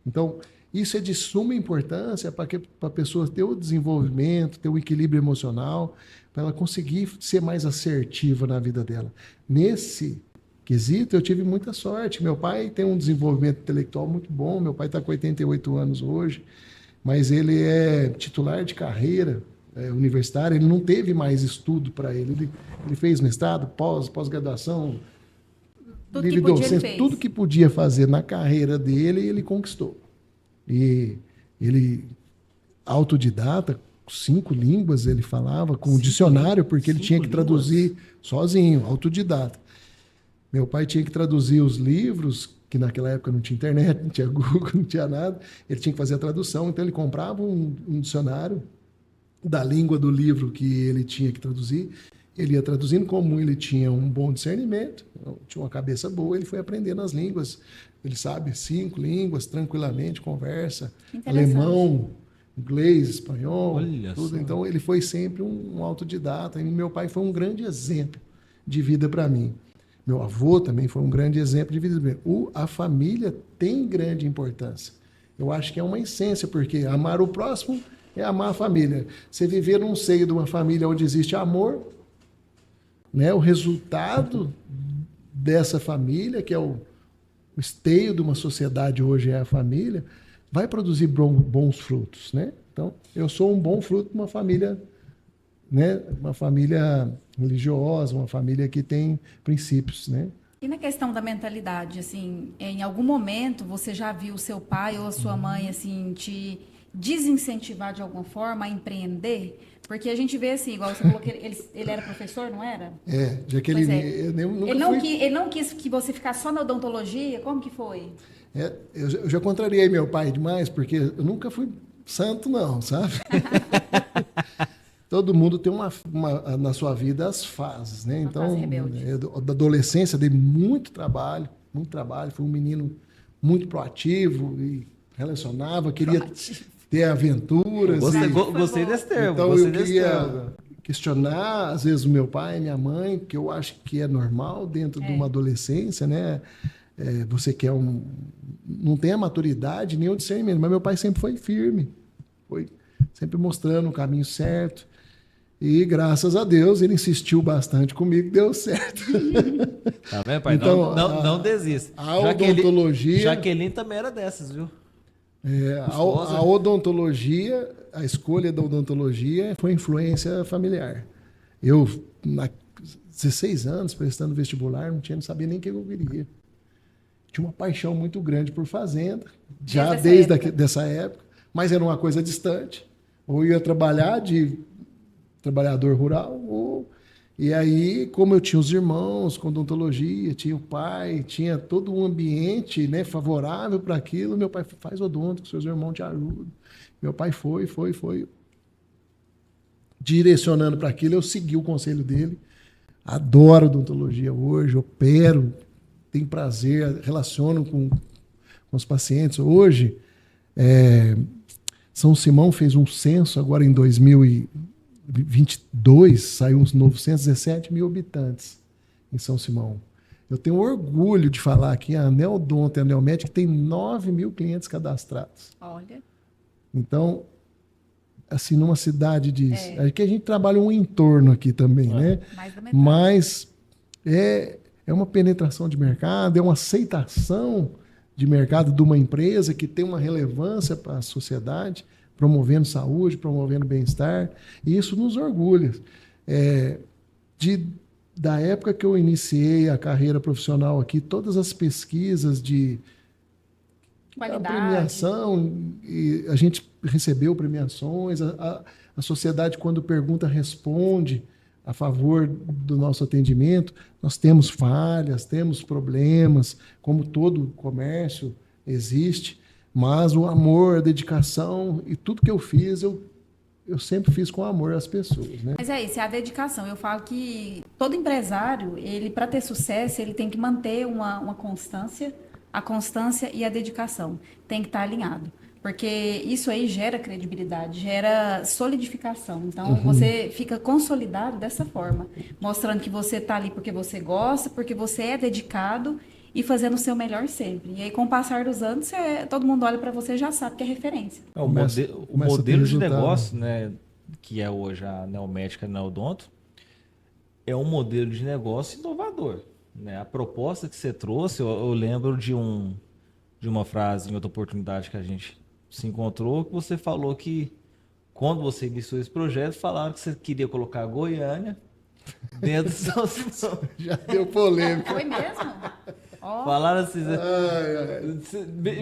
Então, isso é de suma importância para a pessoa ter o desenvolvimento, ter o equilíbrio emocional, para ela conseguir ser mais assertiva na vida dela. Nesse quesito, eu tive muita sorte. Meu pai tem um desenvolvimento intelectual muito bom, meu pai está com 88 anos hoje, mas ele é titular de carreira universitária, ele não teve mais estudo para ele. Ele fez mestrado, pós-graduação, livre docência, tudo que podia fazer na carreira dele, ele conquistou. E ele, autodidata, 5 línguas ele falava, com um dicionário, porque ele tinha que traduzir sozinho, autodidata. Meu pai tinha que traduzir os livros, que naquela época não tinha internet, não tinha Google, não tinha nada. Ele tinha que fazer a tradução, então ele comprava um dicionário da língua do livro que ele tinha que traduzir. Ele ia traduzindo, como ele tinha um bom discernimento, tinha uma cabeça boa, ele foi aprendendo as línguas. Ele sabe 5 línguas, tranquilamente, conversa. Alemão, inglês, espanhol, tudo. Então ele foi sempre um autodidata. E meu pai foi um grande exemplo de vida para mim. Meu avô também foi um grande exemplo de vida. A família tem grande importância. Eu acho que é uma essência, porque amar o próximo é amar a família. Você viver num seio de uma família onde existe amor, né, o resultado dessa família, que é o esteio de uma sociedade hoje é a família, vai produzir bons frutos, né? Então, eu sou um bom fruto de uma família, né? Uma família religiosa, uma família que tem princípios, né? E na questão da mentalidade, assim, em algum momento você já viu o seu pai ou a sua mãe, assim, te desincentivar de alguma forma a empreender? Porque a gente vê assim, igual você falou que ele era professor, não era? Já que Pois é. eu nunca Ele não quis que você ficasse só na odontologia? Como que foi? eu já contrariei meu pai demais, porque eu nunca fui santo, não, sabe? Todo mundo tem na sua vida as fases, né? Então, fase rebelde. Da adolescência dei muito trabalho. Fui um menino muito proativo e relacionava, queria ter aventuras. Gostei desse termo. Então gostei eu desse queria termo. questionar, às vezes, o meu pai e minha mãe, que eu acho que é normal dentro de uma adolescência, né? Você quer não tem a maturidade nem o discernimento, mas meu pai sempre foi firme, foi sempre mostrando o caminho certo. E, graças a Deus, ele insistiu bastante comigo, deu certo. Tá vendo, pai? Então, não desista. a odontologia... Jaqueline também era dessas, viu? A odontologia, a escolha da odontologia foi influência familiar. Eu, 16 anos, prestando vestibular, não sabia nem o que eu queria. Tinha uma paixão muito grande por fazenda, já desde dessa época, mas era uma coisa distante. Ou ia trabalhar de trabalhador rural, e aí, como eu tinha os irmãos com odontologia, tinha o pai, tinha todo um ambiente, né, favorável para aquilo, meu pai faz odonto, seus irmãos te ajudam. Meu pai foi direcionando para aquilo, eu segui o conselho dele, adoro odontologia hoje, opero, tenho prazer, relaciono com os pacientes. Hoje, São Simão fez um censo agora em 2022, saiu uns 917 mil habitantes em São Simão. Eu tenho orgulho de falar que a Neodonto e a Neomédica tem 9 mil clientes cadastrados. Olha. Então, assim, numa cidade que a gente trabalha um entorno aqui também, né? Mais da metade. Mas é uma penetração de mercado, é uma aceitação de mercado de uma empresa que tem uma relevância para a sociedade, promovendo saúde, promovendo bem-estar, e isso nos orgulha. Da época que eu iniciei a carreira profissional aqui, todas as pesquisas de Qualidade. premiação, e a gente recebeu premiações, a sociedade, quando pergunta, responde a favor do nosso atendimento. Nós temos falhas, temos problemas, como todo comércio existe, mas o amor, a dedicação e tudo que eu fiz, eu sempre fiz com amor às pessoas, né? Mas é isso, é a dedicação. Eu falo que todo empresário, ele para ter sucesso, ele tem que manter uma constância, a constância e a dedicação. Tem que estar alinhado. Porque isso aí gera credibilidade, gera solidificação. Então, você fica consolidado dessa forma, mostrando que você está ali porque você gosta, porque você é dedicado e fazendo o seu melhor sempre. E aí, com o passar dos anos, todo mundo olha para você e já sabe que é referência. O modelo de negócio, né, que é hoje a Neomédica e a Neodonto, é um modelo de negócio inovador. Né? A proposta que você trouxe, eu lembro de uma frase em outra oportunidade que a gente se encontrou, que você falou que quando você iniciou esse projeto, falaram que você queria colocar a Goiânia dentro do São Simão. Já deu polêmica. Foi mesmo? Oh. Falaram assim,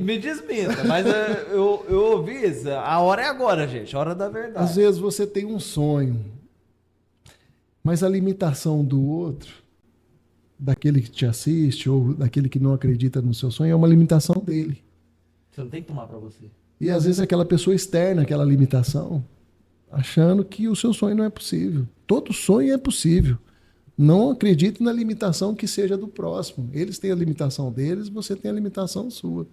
me desminta, mas eu ouvi isso. A hora é agora, gente, a hora da verdade. Às vezes você tem um sonho, mas a limitação do outro, daquele que te assiste ou daquele que não acredita no seu sonho, é uma limitação dele. Você não tem que tomar para você. E às vezes aquela pessoa externa aquela limitação, achando que o seu sonho não é possível. Todo sonho é possível. Não acredite na limitação que seja do próximo. Eles têm a limitação deles, você tem a limitação sua.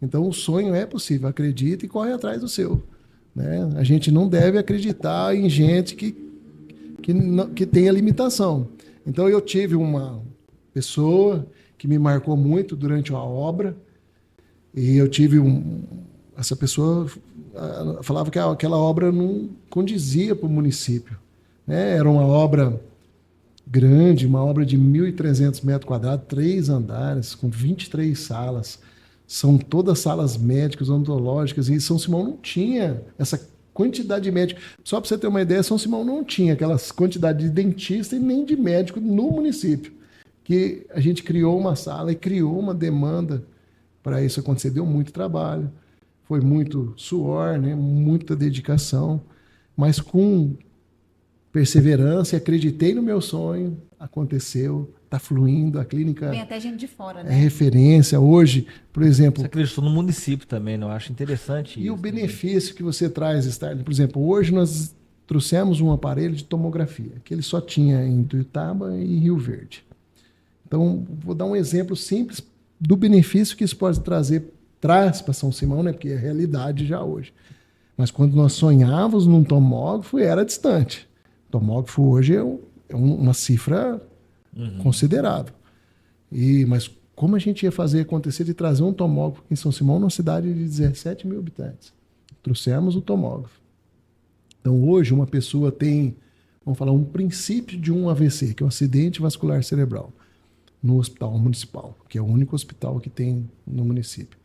Então o sonho é possível. Acredite e corre atrás do seu. Né? A gente não deve acreditar em gente que tenha limitação. Então eu tive uma pessoa que me marcou muito durante uma obra, e eu tive essa pessoa falava que aquela obra não condizia para o município, né? Era uma obra grande, uma obra de 1.300 metros quadrados, 3 andares, com 23 salas. São todas salas médicas, odontológicas, e São Simão não tinha essa quantidade de médicos. Só para você ter uma ideia, São Simão não tinha aquela quantidade de dentista e nem de médico no município. Que a gente criou uma sala e criou uma demanda para isso acontecer. Deu muito trabalho, foi muito suor, né? Muita dedicação, mas com perseverança, acreditei no meu sonho, aconteceu, está fluindo, a clínica Vem até gente de fora, é né? referência. Hoje, por exemplo, Você acreditou no município também, né? Eu acho interessante e isso. o benefício que você traz, Starling, por exemplo, hoje nós trouxemos um aparelho de tomografia, que ele só tinha em Tuiutaba e Rio Verde. Então, vou dar um exemplo simples do benefício que isso pode traz para São Simão, né? Porque é realidade já hoje. Mas quando nós sonhávamos num tomógrafo, era distante. O tomógrafo hoje é uma cifra considerável. Mas como a gente ia fazer acontecer de trazer um tomógrafo em São Simão, numa cidade de 17 mil habitantes? Trouxemos o tomógrafo. Então, hoje, uma pessoa tem, vamos falar, um princípio de um AVC, que é um acidente vascular cerebral, no hospital municipal, que é o único hospital que tem no município.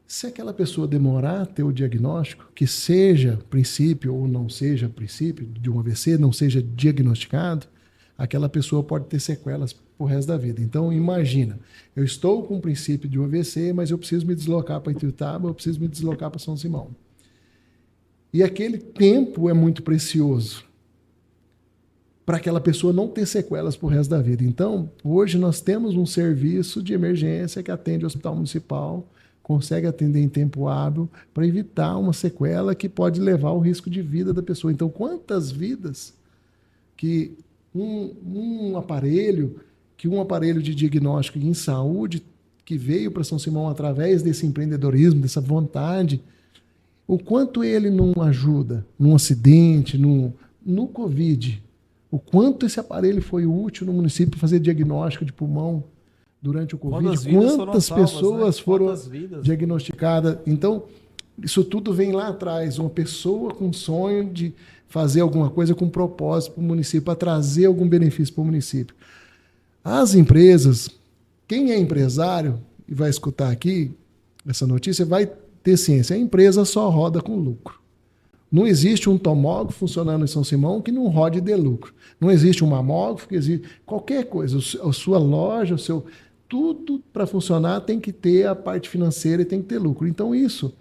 Se aquela pessoa demorar a ter o diagnóstico, que seja princípio ou não seja princípio de um AVC, não seja diagnosticado, aquela pessoa pode ter sequelas pro resto da vida. Então, imagina, eu estou com o princípio de um AVC, mas eu preciso me deslocar para Ituiutaba, eu preciso me deslocar para São Simão. E aquele tempo é muito precioso para aquela pessoa não ter sequelas pro resto da vida. Então, hoje nós temos um serviço de emergência que atende o hospital municipal, consegue atender em tempo hábil para evitar uma sequela que pode levar ao risco de vida da pessoa. Então, quantas vidas que um aparelho de diagnóstico em saúde que veio para São Simão através desse empreendedorismo, dessa vontade, o quanto ele não ajuda num acidente, no Covid, o quanto esse aparelho foi útil no município para fazer diagnóstico de pulmão durante o Covid, quantas pessoas foram diagnosticadas. Então, isso tudo vem lá atrás, uma pessoa com sonho de fazer alguma coisa com propósito para o município, para trazer algum benefício para o município. As empresas, quem é empresário e vai escutar aqui essa notícia, vai ter ciência. A empresa só roda com lucro. Não existe um tomógrafo funcionando em São Simão que não rode de lucro. Não existe um mamógrafo que existe qualquer coisa. A sua loja, tudo para funcionar tem que ter a parte financeira e tem que ter lucro. Então isso,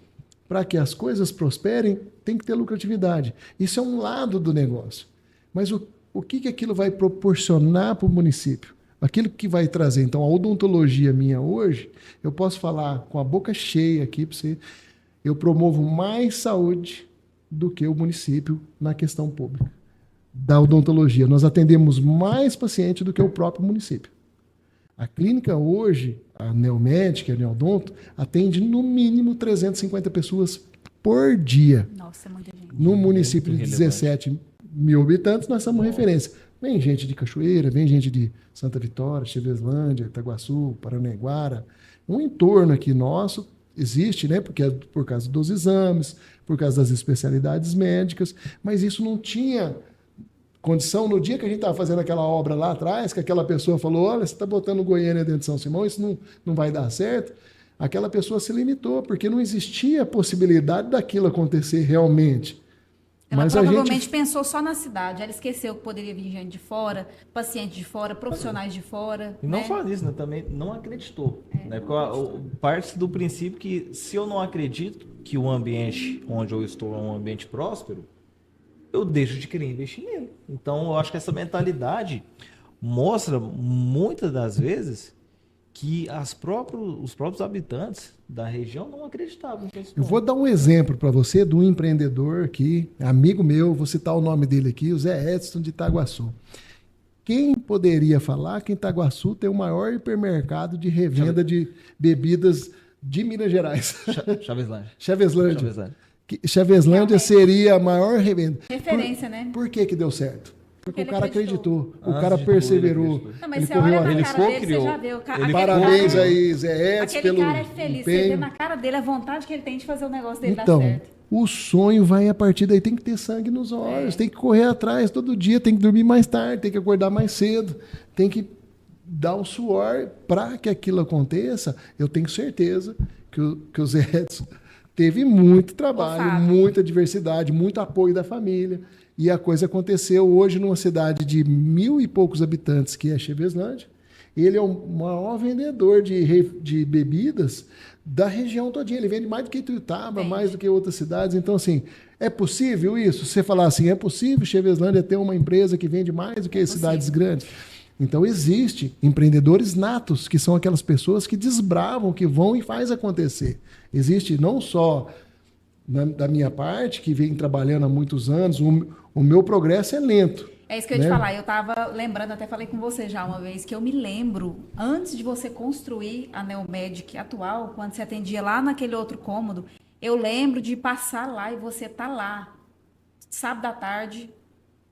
para que as coisas prosperem, tem que ter lucratividade. Isso é um lado do negócio. Mas o que aquilo vai proporcionar para o município? Aquilo que vai trazer. Então, a odontologia minha hoje, eu posso falar com a boca cheia aqui para você, eu promovo mais saúde do que o município na questão pública da odontologia. Nós atendemos mais pacientes do que o próprio município. A clínica hoje, a Neomédica, a Neodonto, atende no mínimo 350 pessoas por dia. Nossa, é muita gente. No município de 17 mil habitantes, nós somos referência. Vem gente de Cachoeira, vem gente de Santa Vitória, Cheveslândia, Itaguaçu, Paranaiguara. Um entorno aqui nosso existe, né? Porque é por causa dos exames, por causa das especialidades médicas, mas isso não tinha condição. No dia que a gente estava fazendo aquela obra lá atrás, que aquela pessoa falou, olha, você está botando Goiânia dentro de São Simão, isso não vai dar certo, aquela pessoa se limitou, porque não existia a possibilidade daquilo acontecer realmente. Ela Mas provavelmente pensou só na cidade. Ela esqueceu que poderia vir gente de fora, pacientes de fora, profissionais de fora. E não né? só isso, né? Também não acreditou. Né? Porque parte do princípio que se eu não acredito que o ambiente onde eu estou é um ambiente próspero, eu deixo de querer investir nele. Então, eu acho que essa mentalidade mostra, muitas das vezes, que os próprios habitantes da região não acreditavam. Eu vou dar um exemplo para você de um empreendedor aqui, amigo meu, vou citar o nome dele aqui, o Zé Edson de Itaguaçu. Quem poderia falar que em Itaguaçu tem o maior hipermercado de revenda de bebidas de Minas Gerais? Chaveslândia. Chaveslândia seria a maior revenda. Referência, né? Por que deu certo? Porque o ele cara acreditou. o cara perseverou. Não, mas ele você correu olha na atrás. cara dele, você já vê. Parabéns cara, aí, Zé Edson, aquele pelo cara é feliz. empenho. Você vê na cara dele a vontade que ele tem de fazer o negócio dele Então, dar certo. o sonho vai a partir daí. Tem que ter sangue nos olhos, tem que correr atrás todo dia, tem que dormir mais tarde, tem que acordar mais cedo, tem que dar um suor para que aquilo aconteça. Eu tenho certeza que o Zé Edson teve muito trabalho, muita diversidade, muito apoio da família. E a coisa aconteceu hoje numa cidade de 1.000 e poucos habitantes, que é Cheveslândia. Ele é o maior vendedor de bebidas da região todinha. Ele vende mais do que Ituiutaba, mais do que outras cidades. Então, assim, é possível isso? Se você falar assim, é possível Cheveslândia ter uma empresa que vende mais do que as cidades grandes? Então, existe empreendedores natos, que são aquelas pessoas que desbravam, que vão e faz acontecer. Existe não só da minha parte, que vem trabalhando há muitos anos, o meu progresso é lento. É isso que eu ia te falar. Eu estava lembrando, até falei com você já uma vez, que eu me lembro, antes de você construir a Neomedic atual, quando você atendia lá naquele outro cômodo, eu lembro de passar lá e você estar lá, sábado à tarde,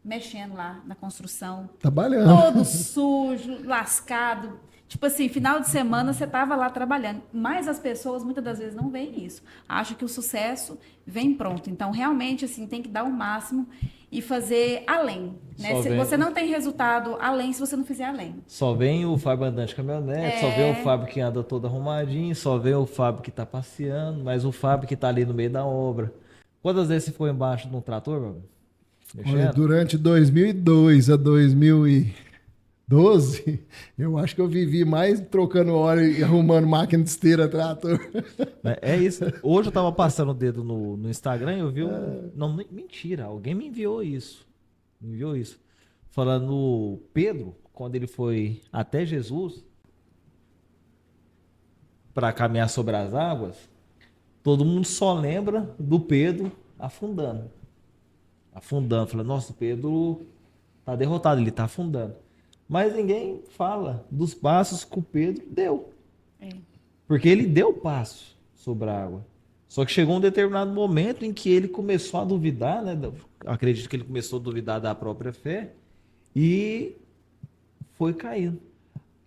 mexendo lá na construção. Trabalhando. Todo sujo, lascado. Tipo assim, final de semana você estava lá trabalhando. Mas as pessoas muitas das vezes não veem isso. Acham que o sucesso vem pronto. Então, realmente, assim, tem que dar o máximo e fazer além. Né? Você não tem resultado além se você não fizer além. Só vem o Fábio andando de caminhonete, só vem o Fábio que anda todo arrumadinho, só vem o Fábio que está passeando, mas o Fábio que está ali no meio da obra. Quantas vezes você ficou embaixo de um trator, meu? Olha, durante 2002 a 2012, eu acho que eu vivi mais trocando óleo e arrumando máquina de esteira, trator. É isso. Hoje eu tava passando o dedo no Instagram e eu vi Não, mentira, alguém me enviou isso. Falando no Pedro, quando ele foi até Jesus para caminhar sobre as águas, todo mundo só lembra do Pedro afundando. Fala, nossa, o Pedro tá derrotado, ele tá afundando. Mas ninguém fala dos passos que o Pedro deu. Porque ele deu passo sobre a água. Só que chegou um determinado momento em que ele começou a duvidar, né? Acredito que ele começou a duvidar da própria fé e foi caindo.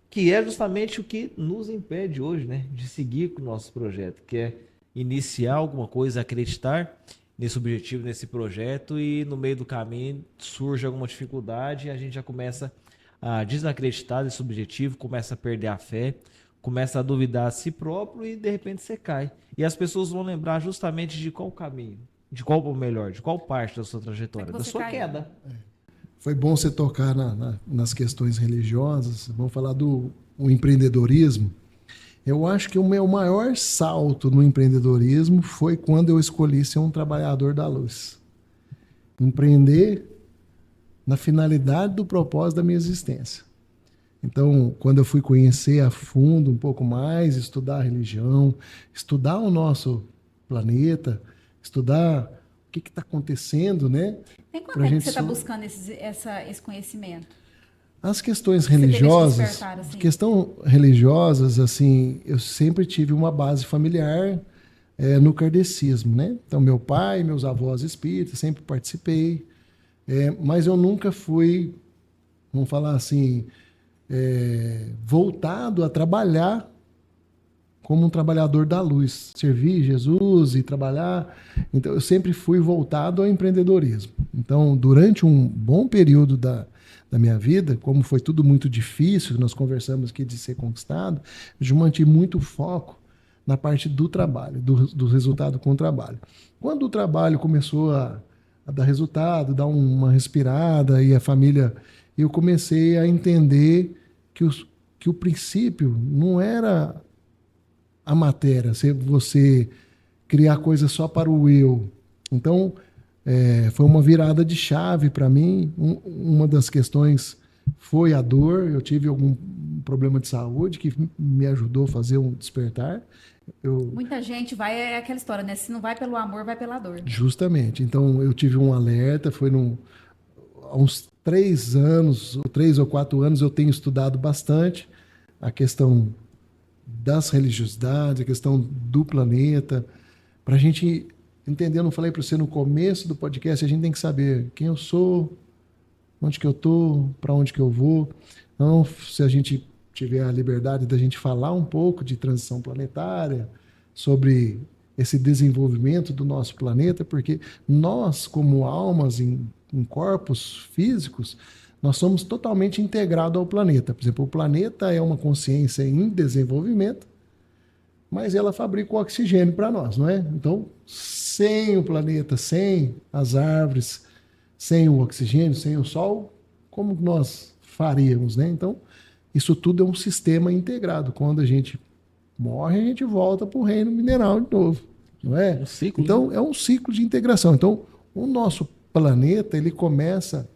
Que é justamente o que nos impede hoje, né? De seguir com o nosso projeto, que é iniciar alguma coisa, acreditar nesse objetivo, nesse projeto, e no meio do caminho surge alguma dificuldade e a gente já começa a desacreditar desse objetivo, começa a perder a fé, começa a duvidar a si próprio e de repente você cai. E as pessoas vão lembrar justamente de qual caminho, de qual parte da sua trajetória, da sua queda. Foi bom você tocar nas questões religiosas. Vamos falar do empreendedorismo. Eu acho que o meu maior salto no empreendedorismo foi quando eu escolhi ser um trabalhador da luz. Empreender na finalidade do propósito da minha existência. Então, quando eu fui conhecer a fundo um pouco mais, estudar a religião, estudar o nosso planeta, estudar o que está acontecendo, né? Tem quanto tempo que você está buscando esse conhecimento? As questões religiosas, assim, eu sempre tive uma base familiar no kardecismo, né? Então, meu pai, meus avós espíritas, sempre participei, mas eu nunca fui, vamos falar assim, voltado a trabalhar como um trabalhador da luz, servir Jesus e trabalhar. Então, eu sempre fui voltado ao empreendedorismo. Então, durante um bom período da minha vida, como foi tudo muito difícil, nós conversamos aqui de ser conquistado, eu mantive muito foco na parte do trabalho, do resultado com o trabalho. Quando o trabalho começou a dar resultado, dar uma respirada, e a família, eu comecei a entender que o princípio não era a matéria, você criar coisa só para o eu. Então, foi uma virada de chave para mim. Uma das questões foi a dor. Eu tive algum problema de saúde que me ajudou a fazer um despertar. Muita gente é aquela história, né? Se não vai pelo amor, vai pela dor. Justamente. Então, eu tive um alerta, há uns 3 anos, 3 ou 4 anos, eu tenho estudado bastante a questão das religiosidades, a questão do planeta, para a gente entender. Eu não falei para você no começo do podcast, a gente tem que saber quem eu sou, onde que eu estou, para onde que eu vou. Então, se a gente tiver a liberdade da gente falar um pouco de transição planetária, sobre esse desenvolvimento do nosso planeta, porque nós, como almas em corpos físicos, nós somos totalmente integrados ao planeta. Por exemplo, o planeta é uma consciência em desenvolvimento, mas ela fabrica o oxigênio para nós, não é? Então, sem o planeta, sem as árvores, sem o oxigênio, sem o sol, como nós faríamos, né? Então, isso tudo é um sistema integrado. Quando a gente morre, a gente volta para o reino mineral de novo, não é? Um ciclo, Então, né? é um ciclo de integração. Então, o nosso planeta, ele começa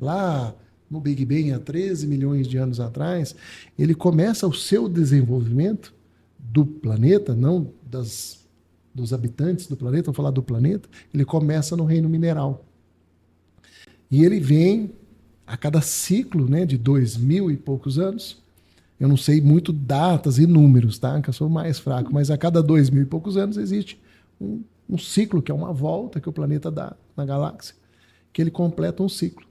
lá no Big Bang, há 13 milhões de anos atrás, ele começa o seu desenvolvimento do planeta, não dos habitantes do planeta, vou falar do planeta, ele começa no reino mineral. E ele vem a cada ciclo, né, de 2000 e poucos anos. Eu não sei muito datas e números, tá? Que eu sou mais fraco, mas a cada 2000 e poucos anos existe um ciclo, que é uma volta que o planeta dá na galáxia, que ele completa um ciclo.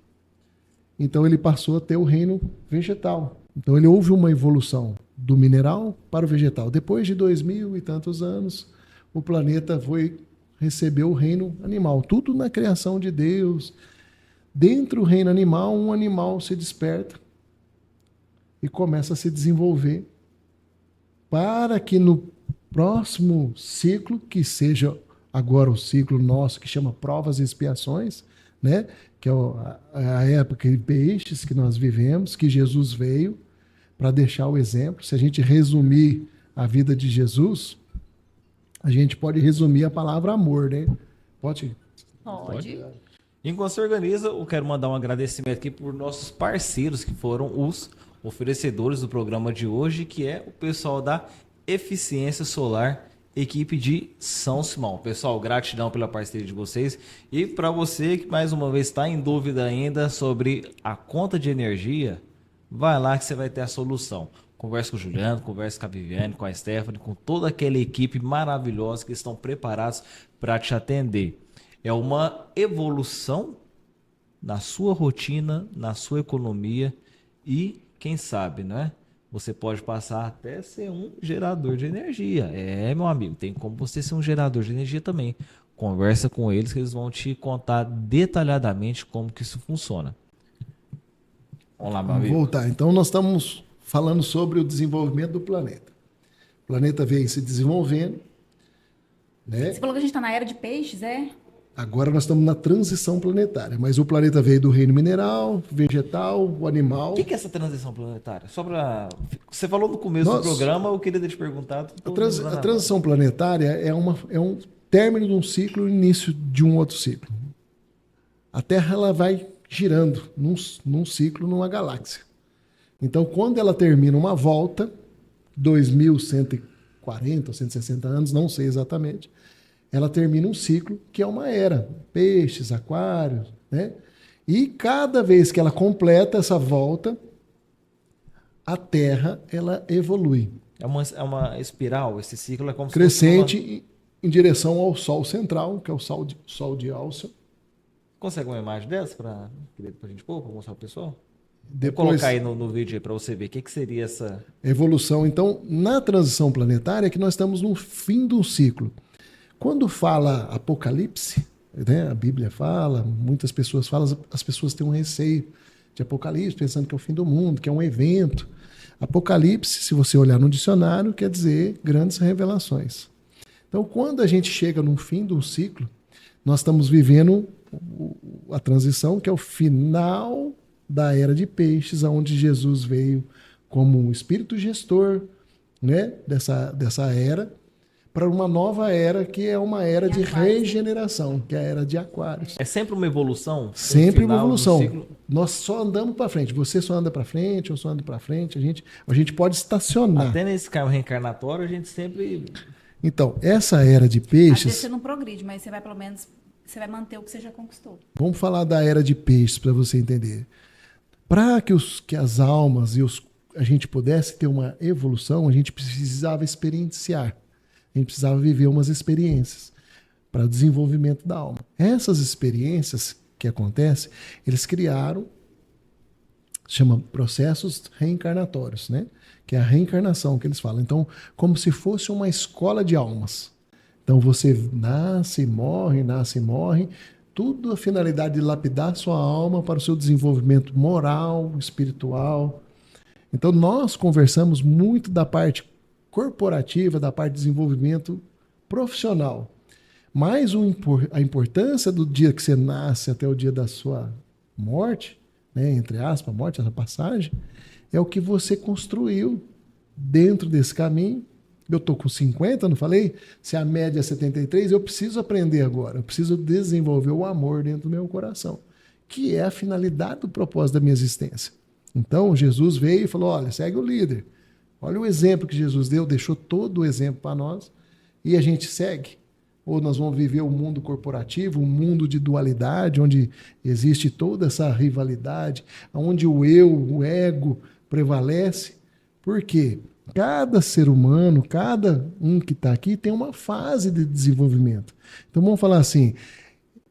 Então ele passou a ter o reino vegetal. Então ele houve uma evolução do mineral para o vegetal. Depois de 2000 e tantos anos, o planeta recebeu o reino animal. Tudo na criação de Deus. Dentro do reino animal, um animal se desperta e começa a se desenvolver para que no próximo ciclo, que seja agora o ciclo nosso, que chama provas e expiações, né? Que é a época de peixes que nós vivemos, que Jesus veio para deixar o exemplo. Se a gente resumir a vida de Jesus, a gente pode resumir a palavra amor, né? Pode? Pode. Enquanto se organiza, eu quero mandar um agradecimento aqui por nossos parceiros, que foram os oferecedores do programa de hoje, que é o pessoal da Eficiência Solar, equipe de São Simão. Pessoal, gratidão pela parceria de vocês. E para você que mais uma vez está em dúvida ainda sobre a conta de energia, vai lá que você vai ter a solução. Converse com o Juliano, converse com a Viviane, com a Stephanie, com toda aquela equipe maravilhosa que estão preparados para te atender. É uma evolução na sua rotina, na sua economia e, quem sabe, né? Você pode passar até a ser um gerador de energia. É, meu amigo, tem como você ser um gerador de energia também. Conversa com eles que eles vão te contar detalhadamente como que isso funciona. Vamos lá, meu Vamos amigo. voltar. Então, nós estamos falando sobre o desenvolvimento do planeta. O planeta vem se desenvolvendo, né? Você falou que a gente está na era de peixes, é? Agora nós estamos na transição planetária, mas o planeta veio do reino mineral, vegetal, o animal. O que é essa transição planetária? Só para você falou no começo do programa, eu queria ter te perguntado. A transição planetária é um término de um ciclo e início de um outro ciclo. A Terra ela vai girando num ciclo, numa galáxia. Então, quando ela termina uma volta, 2140 ou 160 anos, não sei exatamente, ela termina um ciclo que é uma era. Peixes, aquários, né? E cada vez que ela completa essa volta, a Terra ela evolui. É uma espiral, esse ciclo é como crescente se fosse em direção ao Sol central, que é o Sol de Alceu. Consegue uma imagem dessa para a gente pôr, para mostrar para o pessoal? Depois, Vou colocar aí no vídeo para você ver o que seria essa evolução. Então, na transição planetária é que nós estamos no fim do ciclo. Quando fala Apocalipse, né, a Bíblia fala, muitas pessoas falam, as pessoas têm um receio de Apocalipse, pensando que é o fim do mundo, que é um evento. Apocalipse, se você olhar no dicionário, quer dizer grandes revelações. Então, quando a gente chega no fim de um ciclo, nós estamos vivendo a transição, que é o final da era de peixes, onde Jesus veio como um espírito gestor, né, dessa era, para uma nova era, que é uma era de regeneração, que é a era de Aquários. É sempre uma evolução? Sempre uma evolução. Nós só andamos para frente. Você só anda para frente, eu só ando para frente. A gente pode estacionar. Até nesse carro reencarnatório, a gente sempre... Então, essa era de peixes... Às vezes você não progride, mas você vai pelo menos... Você vai manter o que você já conquistou. Vamos falar da era de peixes para você entender. Para que as almas e a gente pudesse ter uma evolução, a gente precisava experienciar. A gente precisava viver umas experiências para o desenvolvimento da alma. Essas experiências que acontecem, eles criaram, chama processos reencarnatórios, né? Que é a reencarnação que eles falam. Então, como se fosse uma escola de almas. Então você nasce, morre, tudo a finalidade de lapidar sua alma para o seu desenvolvimento moral, espiritual. Então nós conversamos muito da parte corporativa, da parte de desenvolvimento profissional. Mas a importância do dia que você nasce até o dia da sua morte, né, entre aspas, morte, essa passagem, é o que você construiu dentro desse caminho. Eu estou com 50, não falei? Se a média é 73, eu preciso aprender agora. Eu preciso desenvolver o amor dentro do meu coração, que é a finalidade do propósito da minha existência. Então, Jesus veio e falou, olha, segue o líder. Olha o exemplo que Jesus deu, deixou todo o exemplo para nós, e a gente segue. Ou nós vamos viver um mundo corporativo, um mundo de dualidade, onde existe toda essa rivalidade, onde o eu, o ego prevalece. Por quê? Cada ser humano, cada um que está aqui tem uma fase de desenvolvimento. Então vamos falar assim,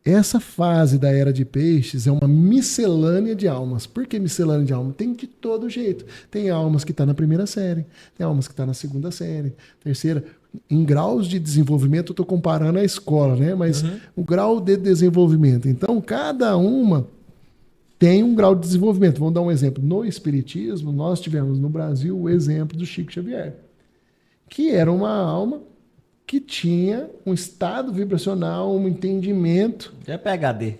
essa fase da Era de Peixes é uma miscelânea de almas. Por que miscelânea de almas? Tem de todo jeito. Tem almas que estão na primeira série, tem almas que estão na segunda série, terceira. Em graus de desenvolvimento, eu estou comparando a escola, né? Mas o grau de desenvolvimento. Então, cada uma tem um grau de desenvolvimento. Vamos dar um exemplo. No Espiritismo, nós tivemos no Brasil o exemplo do Chico Xavier, que era uma alma que tinha um estado vibracional, um entendimento É PhD.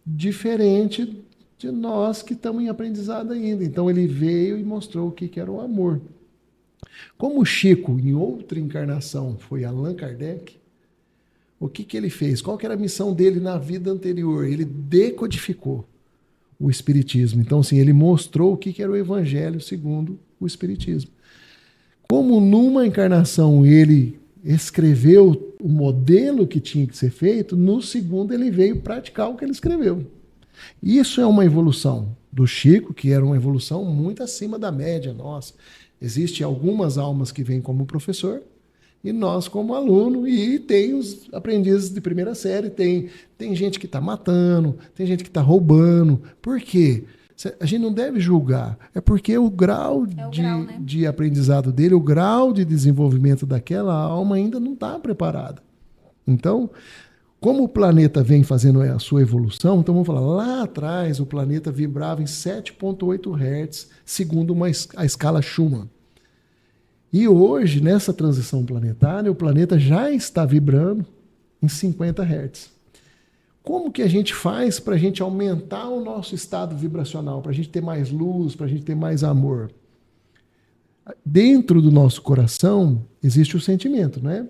diferente de nós que estamos em aprendizado ainda. Então ele veio e mostrou o que era o amor. Como o Chico, em outra encarnação, foi Allan Kardec, o que ele fez? Qual que era a missão dele na vida anterior? Ele decodificou o Espiritismo. Então, assim, ele mostrou o que era o Evangelho segundo o Espiritismo. Como numa encarnação ele escreveu o modelo que tinha que ser feito, no segundo ele veio praticar o que ele escreveu. Isso é uma evolução do Chico, que era uma evolução muito acima da média nossa. Existem algumas almas que vêm como professor e nós como aluno, e tem os aprendizes de primeira série, tem gente que está matando, tem gente que está roubando. Por quê? A gente não deve julgar, é porque o grau, né, de aprendizado dele, o grau de desenvolvimento daquela alma ainda não está preparada. Então, como o planeta vem fazendo a sua evolução, então vamos falar, lá atrás o planeta vibrava em 7,8 Hz, segundo a escala Schumann. E hoje, nessa transição planetária, o planeta já está vibrando em 50 Hz. Como que a gente faz para a gente aumentar o nosso estado vibracional, para a gente ter mais luz, para a gente ter mais amor? Dentro do nosso coração existe o sentimento, né?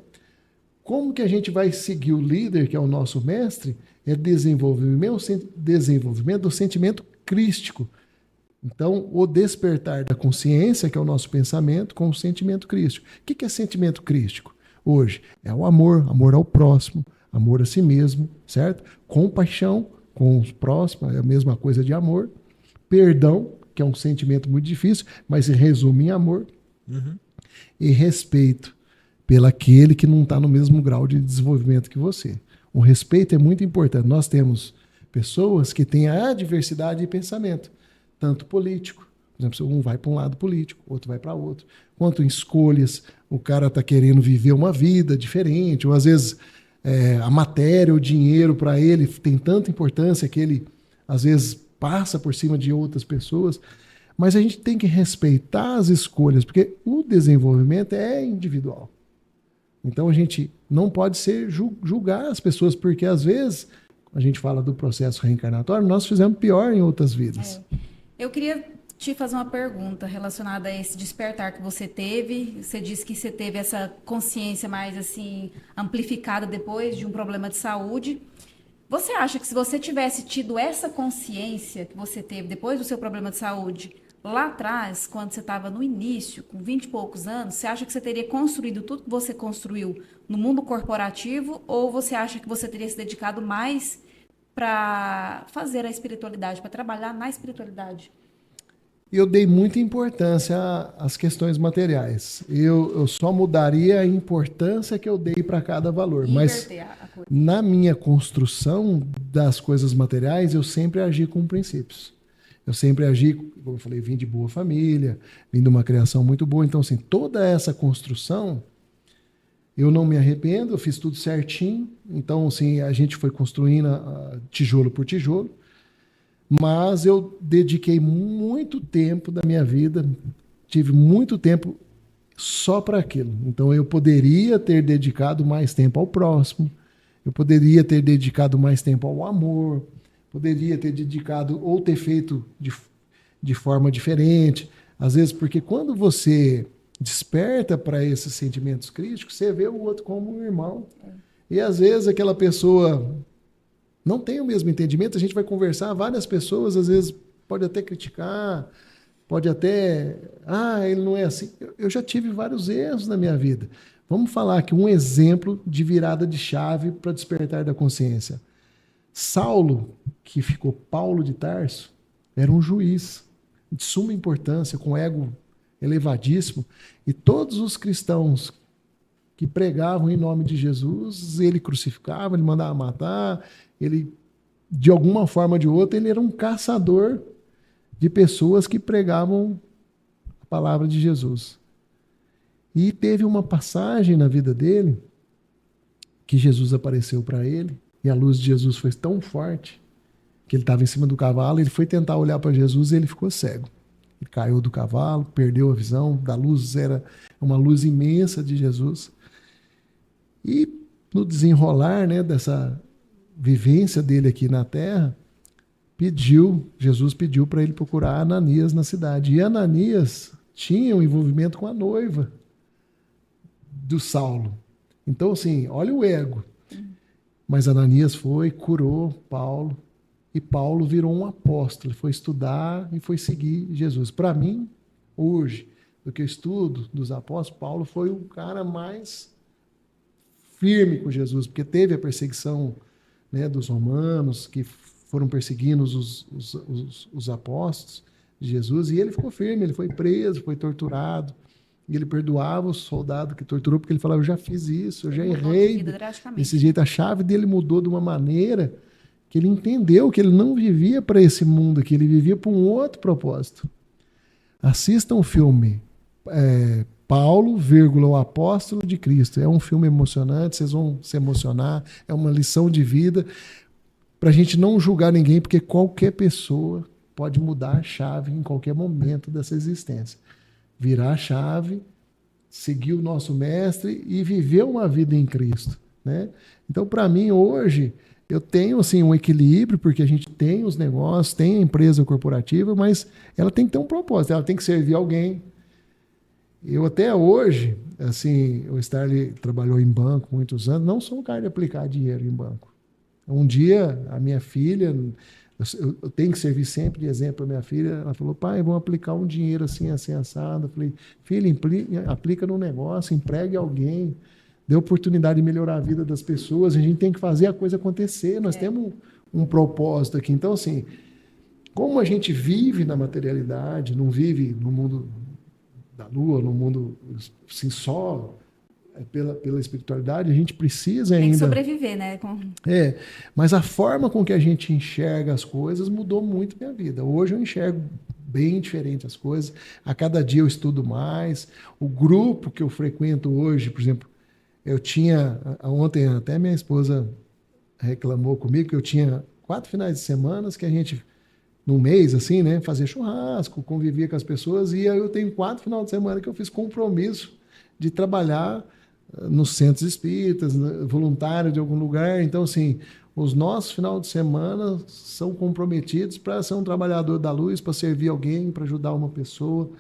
Como que a gente vai seguir o líder, que é o nosso mestre? É desenvolvimento do sentimento crístico. Então, o despertar da consciência, que é o nosso pensamento, com o sentimento crístico. O que é sentimento crístico? Hoje, é o amor, amor ao próximo, amor a si mesmo, certo? Compaixão com os próximos, é a mesma coisa de amor. Perdão, que é um sentimento muito difícil, mas se resume em amor. E respeito pelaquele que não está no mesmo grau de desenvolvimento que você. O respeito é muito importante. Nós temos pessoas que têm a diversidade de pensamento, tanto político, por exemplo, um vai para um lado político, outro vai para outro. Quanto em escolhas, o cara está querendo viver uma vida diferente, ou às vezes a matéria, o dinheiro para ele tem tanta importância que ele às vezes passa por cima de outras pessoas. Mas a gente tem que respeitar as escolhas, porque o desenvolvimento é individual. Então a gente não pode julgar as pessoas, porque às vezes a gente fala do processo reencarnatório, nós fizemos pior em outras vidas. Eu queria te fazer uma pergunta relacionada a esse despertar que você teve. Você disse que você teve essa consciência mais assim amplificada depois de um problema de saúde. Você acha que se você tivesse tido essa consciência que você teve depois do seu problema de saúde, lá atrás, quando você estava no início, com 20 e poucos anos, você acha que você teria construído tudo que você construiu no mundo corporativo, ou você acha que você teria se dedicado mais para fazer a espiritualidade, para trabalhar na espiritualidade? Eu dei muita importância às questões materiais. Eu só mudaria a importância que eu dei para cada valor. Mas na minha construção das coisas materiais, eu sempre agi com princípios. Eu sempre agi, como eu falei, vim de boa família, vim de uma criação muito boa. Então, assim, toda essa construção Eu não me arrependo, eu fiz tudo certinho. Então, assim, a gente foi construindo tijolo por tijolo. Mas eu dediquei muito tempo da minha vida, tive muito tempo só para aquilo. Então, eu poderia ter dedicado mais tempo ao próximo, eu poderia ter dedicado mais tempo ao amor, poderia ter dedicado ou ter feito de forma diferente. Às vezes, porque quando você desperta para esses sentimentos críticos, você vê o outro como um irmão. E às vezes aquela pessoa não tem o mesmo entendimento, a gente vai conversar, várias pessoas às vezes pode até criticar, pode até, ele não é assim. Eu já tive vários erros na minha vida. Vamos falar aqui um exemplo de virada de chave para despertar da consciência. Saulo, que ficou Paulo de Tarso, era um juiz de suma importância, com ego elevadíssimo, e todos os cristãos que pregavam em nome de Jesus, ele crucificava, ele mandava matar, ele, de alguma forma ou de outra, ele era um caçador de pessoas que pregavam a palavra de Jesus. E teve uma passagem na vida dele que Jesus apareceu para ele, e a luz de Jesus foi tão forte que ele estava em cima do cavalo, ele foi tentar olhar para Jesus e ele ficou cego. Ele caiu do cavalo, perdeu a visão da luz, era uma luz imensa de Jesus. E no desenrolar, né, dessa vivência dele aqui na terra, Jesus pediu para ele procurar Ananias na cidade. E Ananias tinha um envolvimento com a noiva do Saulo. Então, assim, olha o ego. Mas Ananias foi, curou Paulo, e Paulo virou um apóstolo, foi estudar e foi seguir Jesus. Para mim, hoje, do que eu estudo dos apóstolos, Paulo foi o cara mais firme com Jesus, porque teve a perseguição, né, dos romanos, que foram perseguindo os apóstolos de Jesus, e ele ficou firme, ele foi preso, foi torturado, e ele perdoava o soldado que torturou, porque ele falava, eu já fiz isso, eu já errei desse jeito. A chave dele mudou de uma maneira que ele entendeu que ele não vivia para esse mundo aqui, ele vivia para um outro propósito. Assistam o filme Paulo, o Apóstolo de Cristo. É um filme emocionante, vocês vão se emocionar, é uma lição de vida, para a gente não julgar ninguém, porque qualquer pessoa pode mudar a chave em qualquer momento dessa existência. Virar a chave, seguir o nosso mestre e viver uma vida em Cristo, né? Então, para mim, hoje, eu tenho assim, um equilíbrio, porque a gente tem os negócios, tem a empresa corporativa, mas ela tem que ter um propósito, ela tem que servir alguém. Eu até hoje, assim, o Starley trabalhou em banco muitos anos, não sou um cara de aplicar dinheiro em banco. Um dia, a minha filha, eu tenho que servir sempre de exemplo para minha filha, ela falou, pai, vamos aplicar um dinheiro assim, assim, assado. Eu falei, filha, aplica no negócio, empregue alguém, dê oportunidade de melhorar a vida das pessoas, a gente tem que fazer a coisa acontecer, nós temos um propósito aqui. Então, assim, como a gente vive na materialidade, não vive no mundo da lua, no mundo assim, só pela espiritualidade, a gente precisa ainda... Tem que sobreviver, né? Mas a forma com que a gente enxerga as coisas mudou muito minha vida. Hoje eu enxergo bem diferente as coisas, a cada dia eu estudo mais, o grupo que eu frequento hoje, por exemplo, eu tinha, ontem até minha esposa reclamou comigo que eu tinha 4 finais de semana que a gente, num mês, assim, né, fazia churrasco, convivia com as pessoas, e aí eu tenho 4 finais de semana que eu fiz compromisso de trabalhar nos centros espíritas, voluntário de algum lugar. Então, assim, os nossos finais de semana são comprometidos para ser um trabalhador da luz, para servir alguém, para ajudar uma pessoa,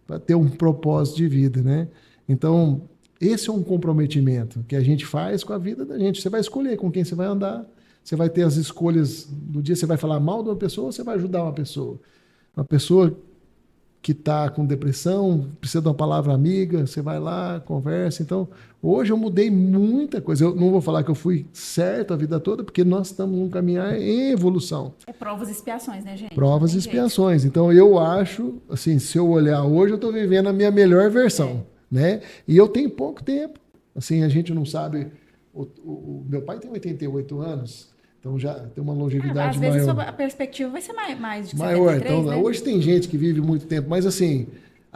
para ter um propósito de vida, né? Então, esse é um comprometimento que a gente faz com a vida da gente. Você vai escolher com quem você vai andar, você vai ter as escolhas do dia, você vai falar mal de uma pessoa ou você vai ajudar uma pessoa? Uma pessoa que está com depressão, precisa de uma palavra amiga, você vai lá, conversa. Então, hoje eu mudei muita coisa. Eu não vou falar que eu fui certo a vida toda, porque nós estamos num caminhar em evolução. É provas e expiações, né, gente? Provas e expiações. Então, eu acho, assim, se eu olhar hoje, eu estou vivendo a minha melhor versão, né? E eu tenho pouco tempo. Assim, a gente não sabe... O meu pai tem 88 anos, então já tem uma longevidade maior. Às vezes a perspectiva vai ser mais de maior. 73, Então, né? hoje tem gente que vive muito tempo, mas assim,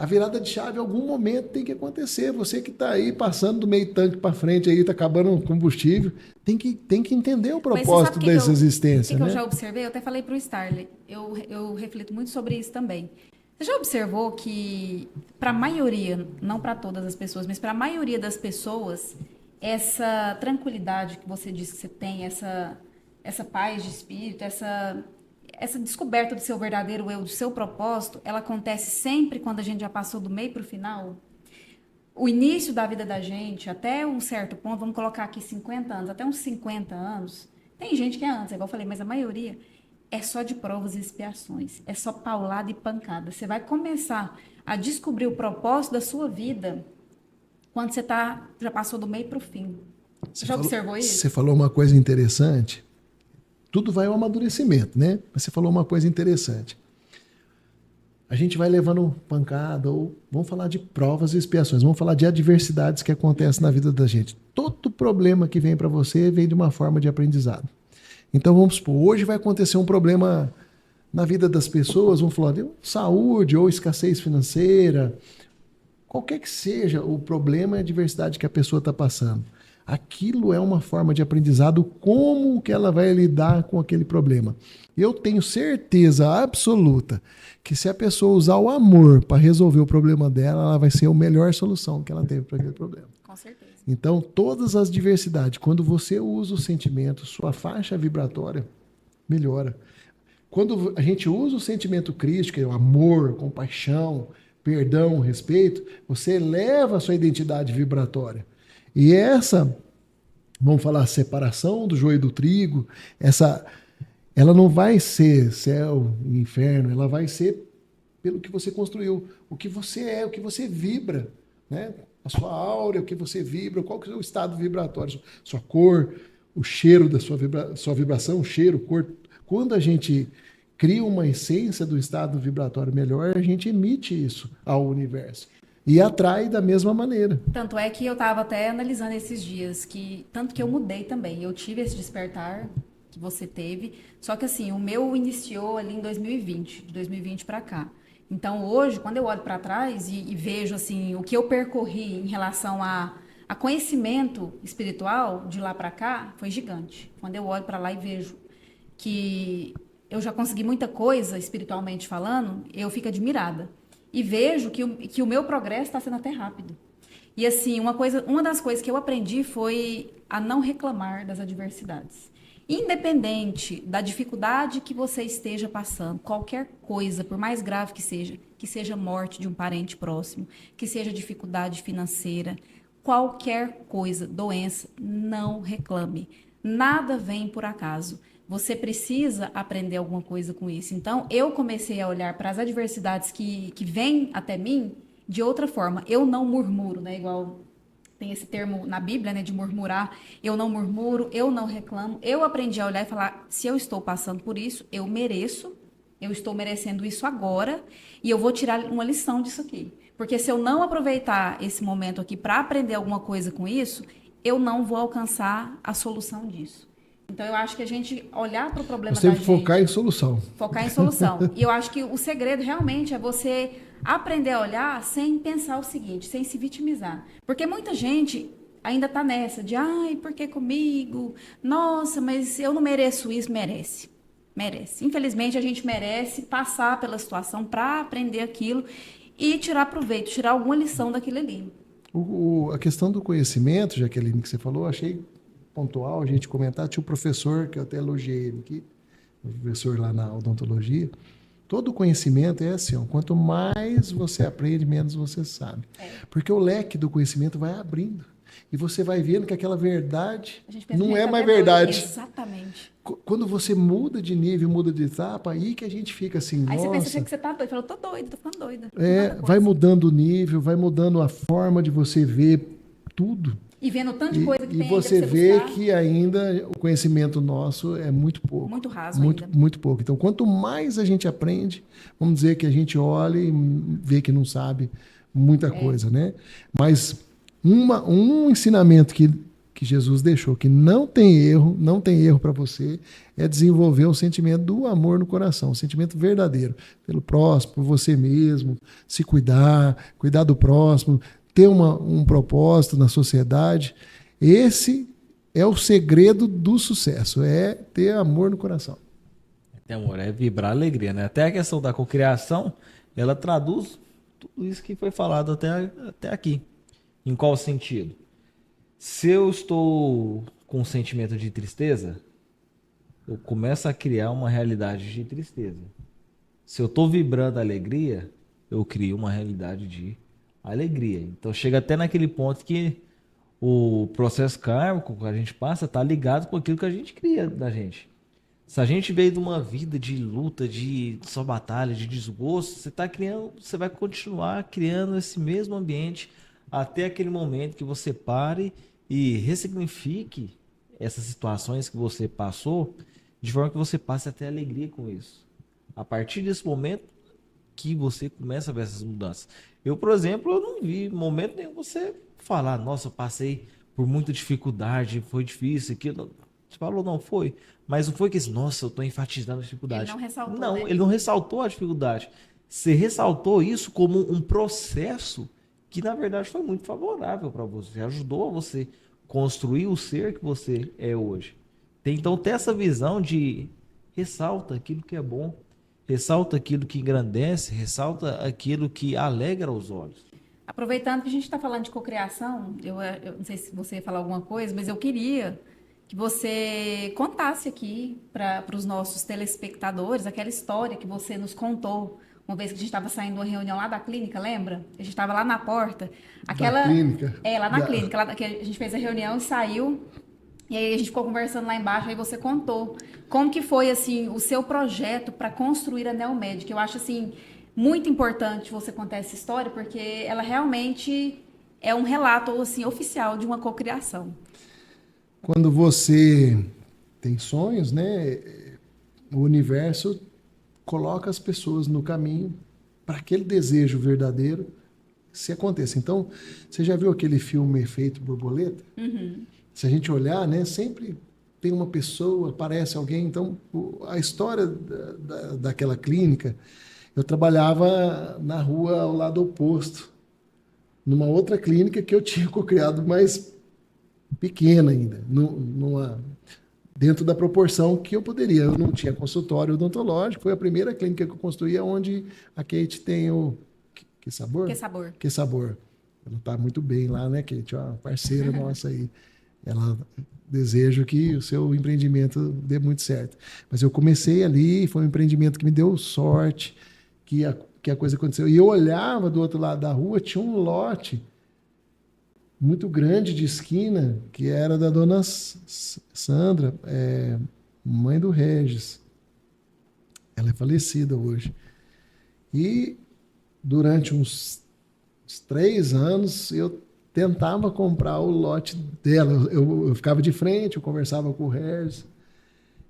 A virada de chave, em algum momento, tem que acontecer. Você que está aí passando do meio tanque para frente, aí está acabando o combustível, tem que entender o Mas você propósito sabe dessa o existência, que né? eu já observei? Eu até falei para o Starley. Eu reflito muito sobre isso também. Você já observou que, para a maioria, não para todas as pessoas, mas para a maioria das pessoas, essa tranquilidade que você diz que você tem, essa paz de espírito, essa descoberta do seu verdadeiro eu, do seu propósito, ela acontece sempre quando a gente já passou do meio para o final? O início da vida da gente, até um certo ponto, vamos colocar aqui 50 anos, até uns 50 anos, tem gente que é antes, igual eu falei, mas a maioria é só de provas e expiações, é só paulada e pancada. Você vai começar a descobrir o propósito da sua vida quando você já passou do meio para o fim. Você já observou isso? Você falou uma coisa interessante. Tudo vai ao amadurecimento, né? Mas você falou uma coisa interessante. A gente vai levando pancada, ou vamos falar de provas e expiações, vamos falar de adversidades que acontecem na vida da gente. Todo problema que vem para você vem de uma forma de aprendizado. Então vamos supor, hoje vai acontecer um problema na vida das pessoas, vamos falar de saúde ou escassez financeira, qualquer que seja o problema e a adversidade que a pessoa está passando. Aquilo é uma forma de aprendizado, como que ela vai lidar com aquele problema. Eu tenho certeza absoluta que se a pessoa usar o amor para resolver o problema dela, ela vai ser a melhor solução que ela teve para aquele problema. Com certeza. Então, todas as diversidades, quando você usa o sentimento, sua faixa vibratória melhora. Quando a gente usa o sentimento crítico, o amor, compaixão, perdão, respeito, você eleva a sua identidade vibratória. E essa, vamos falar, separação do joio e do trigo, ela não vai ser céu e inferno, ela vai ser pelo que você construiu, o que você é, o que você vibra, né? A sua áurea, o que você vibra, qual que é o seu estado vibratório, sua cor, o cheiro da sua vibração, o cheiro, cor. Quando a gente cria uma essência do estado vibratório melhor, a gente emite isso ao universo. E atrai da mesma maneira. Tanto é que eu estava até analisando esses dias, tanto que eu mudei também. Eu tive esse despertar que você teve, só que assim, o meu iniciou ali em 2020, de 2020 para cá. Então hoje, quando eu olho para trás e vejo assim o que eu percorri em relação a conhecimento espiritual de lá para cá, foi gigante. Quando eu olho para lá e vejo que eu já consegui muita coisa espiritualmente falando, eu fico admirada. E vejo que o meu progresso está sendo até rápido. E assim, uma das coisas que eu aprendi foi a não reclamar das adversidades. Independente da dificuldade que você esteja passando, qualquer coisa, por mais grave que seja morte de um parente próximo, que seja dificuldade financeira, qualquer coisa, doença, não reclame. Nada vem por acaso. Você precisa aprender alguma coisa com isso. Então, eu comecei a olhar para as adversidades que vêm até mim de outra forma. Eu não murmuro, né? Igual tem esse termo na Bíblia, né? De murmurar. Eu não murmuro, eu não reclamo. Eu aprendi a olhar e falar, se eu estou passando por isso, eu mereço. Eu estou merecendo isso agora e eu vou tirar uma lição disso aqui. Porque se eu não aproveitar esse momento aqui para aprender alguma coisa com isso, eu não vou alcançar a solução disso. Então, eu acho que a gente olhar para o problema da gente... focar em solução. Focar em solução. E eu acho que o segredo realmente é você aprender a olhar sem pensar o seguinte, sem se vitimizar. Porque muita gente ainda está nessa de, ai, por que comigo? Nossa, mas eu não mereço isso. Merece. Merece. Infelizmente, a gente merece passar pela situação para aprender aquilo e tirar proveito, tirar alguma lição daquilo ali. A questão do conhecimento, Jaqueline, que você falou, achei pontual a gente comentar. Tinha o professor, que eu até elogiei ele aqui, o professor lá na odontologia. Todo conhecimento é assim, ó, quanto mais você aprende, menos você sabe. Porque o leque do conhecimento vai abrindo. E você vai vendo que aquela verdade não é mais verdade. Exatamente. Quando você muda de nível, muda de etapa, aí que a gente fica assim, aí nossa... Aí você pensa que você tá doido. Fala, tô doida, tô ficando doida. Vai mudando o nível, vai mudando a forma de você ver tudo. E vendo tanto de coisa que tem E você vê buscar. que ainda o conhecimento nosso é muito pouco. Muito raso ainda. Muito pouco. Então, quanto mais a gente aprende, vamos dizer que a gente olha e vê que não sabe muita coisa, né? Mas um ensinamento que que Jesus deixou, que não tem erro para você, é desenvolver o sentimento do amor no coração, o sentimento verdadeiro, pelo próximo, por você mesmo, se cuidar do próximo, ter um propósito na sociedade. Esse é o segredo do sucesso, é ter amor no coração. Ter amor é vibrar alegria, né? Até a questão da cocriação, ela traduz tudo isso que foi falado até aqui. Em qual sentido? Se eu estou com um sentimento de tristeza, eu começo a criar uma realidade de tristeza. Se eu estou vibrando alegria, eu crio uma realidade de alegria. Então chega até naquele ponto que o processo kármico que a gente passa está ligado com aquilo que a gente cria da gente. Se a gente veio de uma vida de luta, de só batalha, de desgosto, você vai continuar criando esse mesmo ambiente até aquele momento que você pare e ressignifique essas situações que você passou, de forma que você passe a ter alegria com isso. A partir desse momento que você começa a ver essas mudanças. Eu, por exemplo, eu não vi momento nenhum você falar, nossa, eu passei por muita dificuldade, foi difícil, aquilo. Você falou, não foi. Mas não foi que, nossa, eu estou enfatizando a dificuldade. Ele não ressaltou, não, né? ele não ressaltou a dificuldade. Você ressaltou isso como um processo que, na verdade, foi muito favorável para você. Ajudou a você construir o ser que você é hoje. Então, ter essa visão de ressalta aquilo que é bom, ressalta aquilo que engrandece, ressalta aquilo que alegra os olhos. Aproveitando que a gente está falando de cocriação, eu não sei se você ia falar alguma coisa, mas eu queria que você contasse aqui para os nossos telespectadores aquela história que você nos contou uma vez que a gente estava saindo de uma reunião lá da clínica, lembra? A gente estava lá na porta. Da clínica? Lá na clínica, lá que a gente fez a reunião e saiu. E aí a gente ficou conversando lá embaixo, aí você contou como que foi assim o seu projeto para construir a Neomed, que eu acho assim muito importante você contar essa história, porque ela realmente é um relato assim oficial de uma cocriação. Quando você tem sonhos, né, o universo coloca as pessoas no caminho para aquele desejo verdadeiro se aconteça. Então, você já viu aquele filme Efeito Borboleta? Uhum. Se a gente olhar, né, sempre tem uma pessoa, aparece alguém. Então, a história daquela clínica, eu trabalhava na rua ao lado oposto, numa outra clínica que eu tinha cocriado mais pequena ainda, dentro da proporção que eu poderia. Eu não tinha consultório odontológico, foi a primeira clínica que eu construí, onde a Kate tem o... Que sabor? Que sabor. Que sabor. Ela está muito bem lá, né, Kate? Uma parceira nossa aí. Ela desejo que o seu empreendimento dê muito certo. Mas eu comecei ali, foi um empreendimento que me deu sorte, que a coisa aconteceu. E eu olhava do outro lado da rua, tinha um lote muito grande de esquina, que era da dona Sandra, mãe do Regis. Ela é falecida hoje. E durante uns 3 anos, eu tentava comprar o lote dela. Eu ficava de frente, eu conversava com o Regis,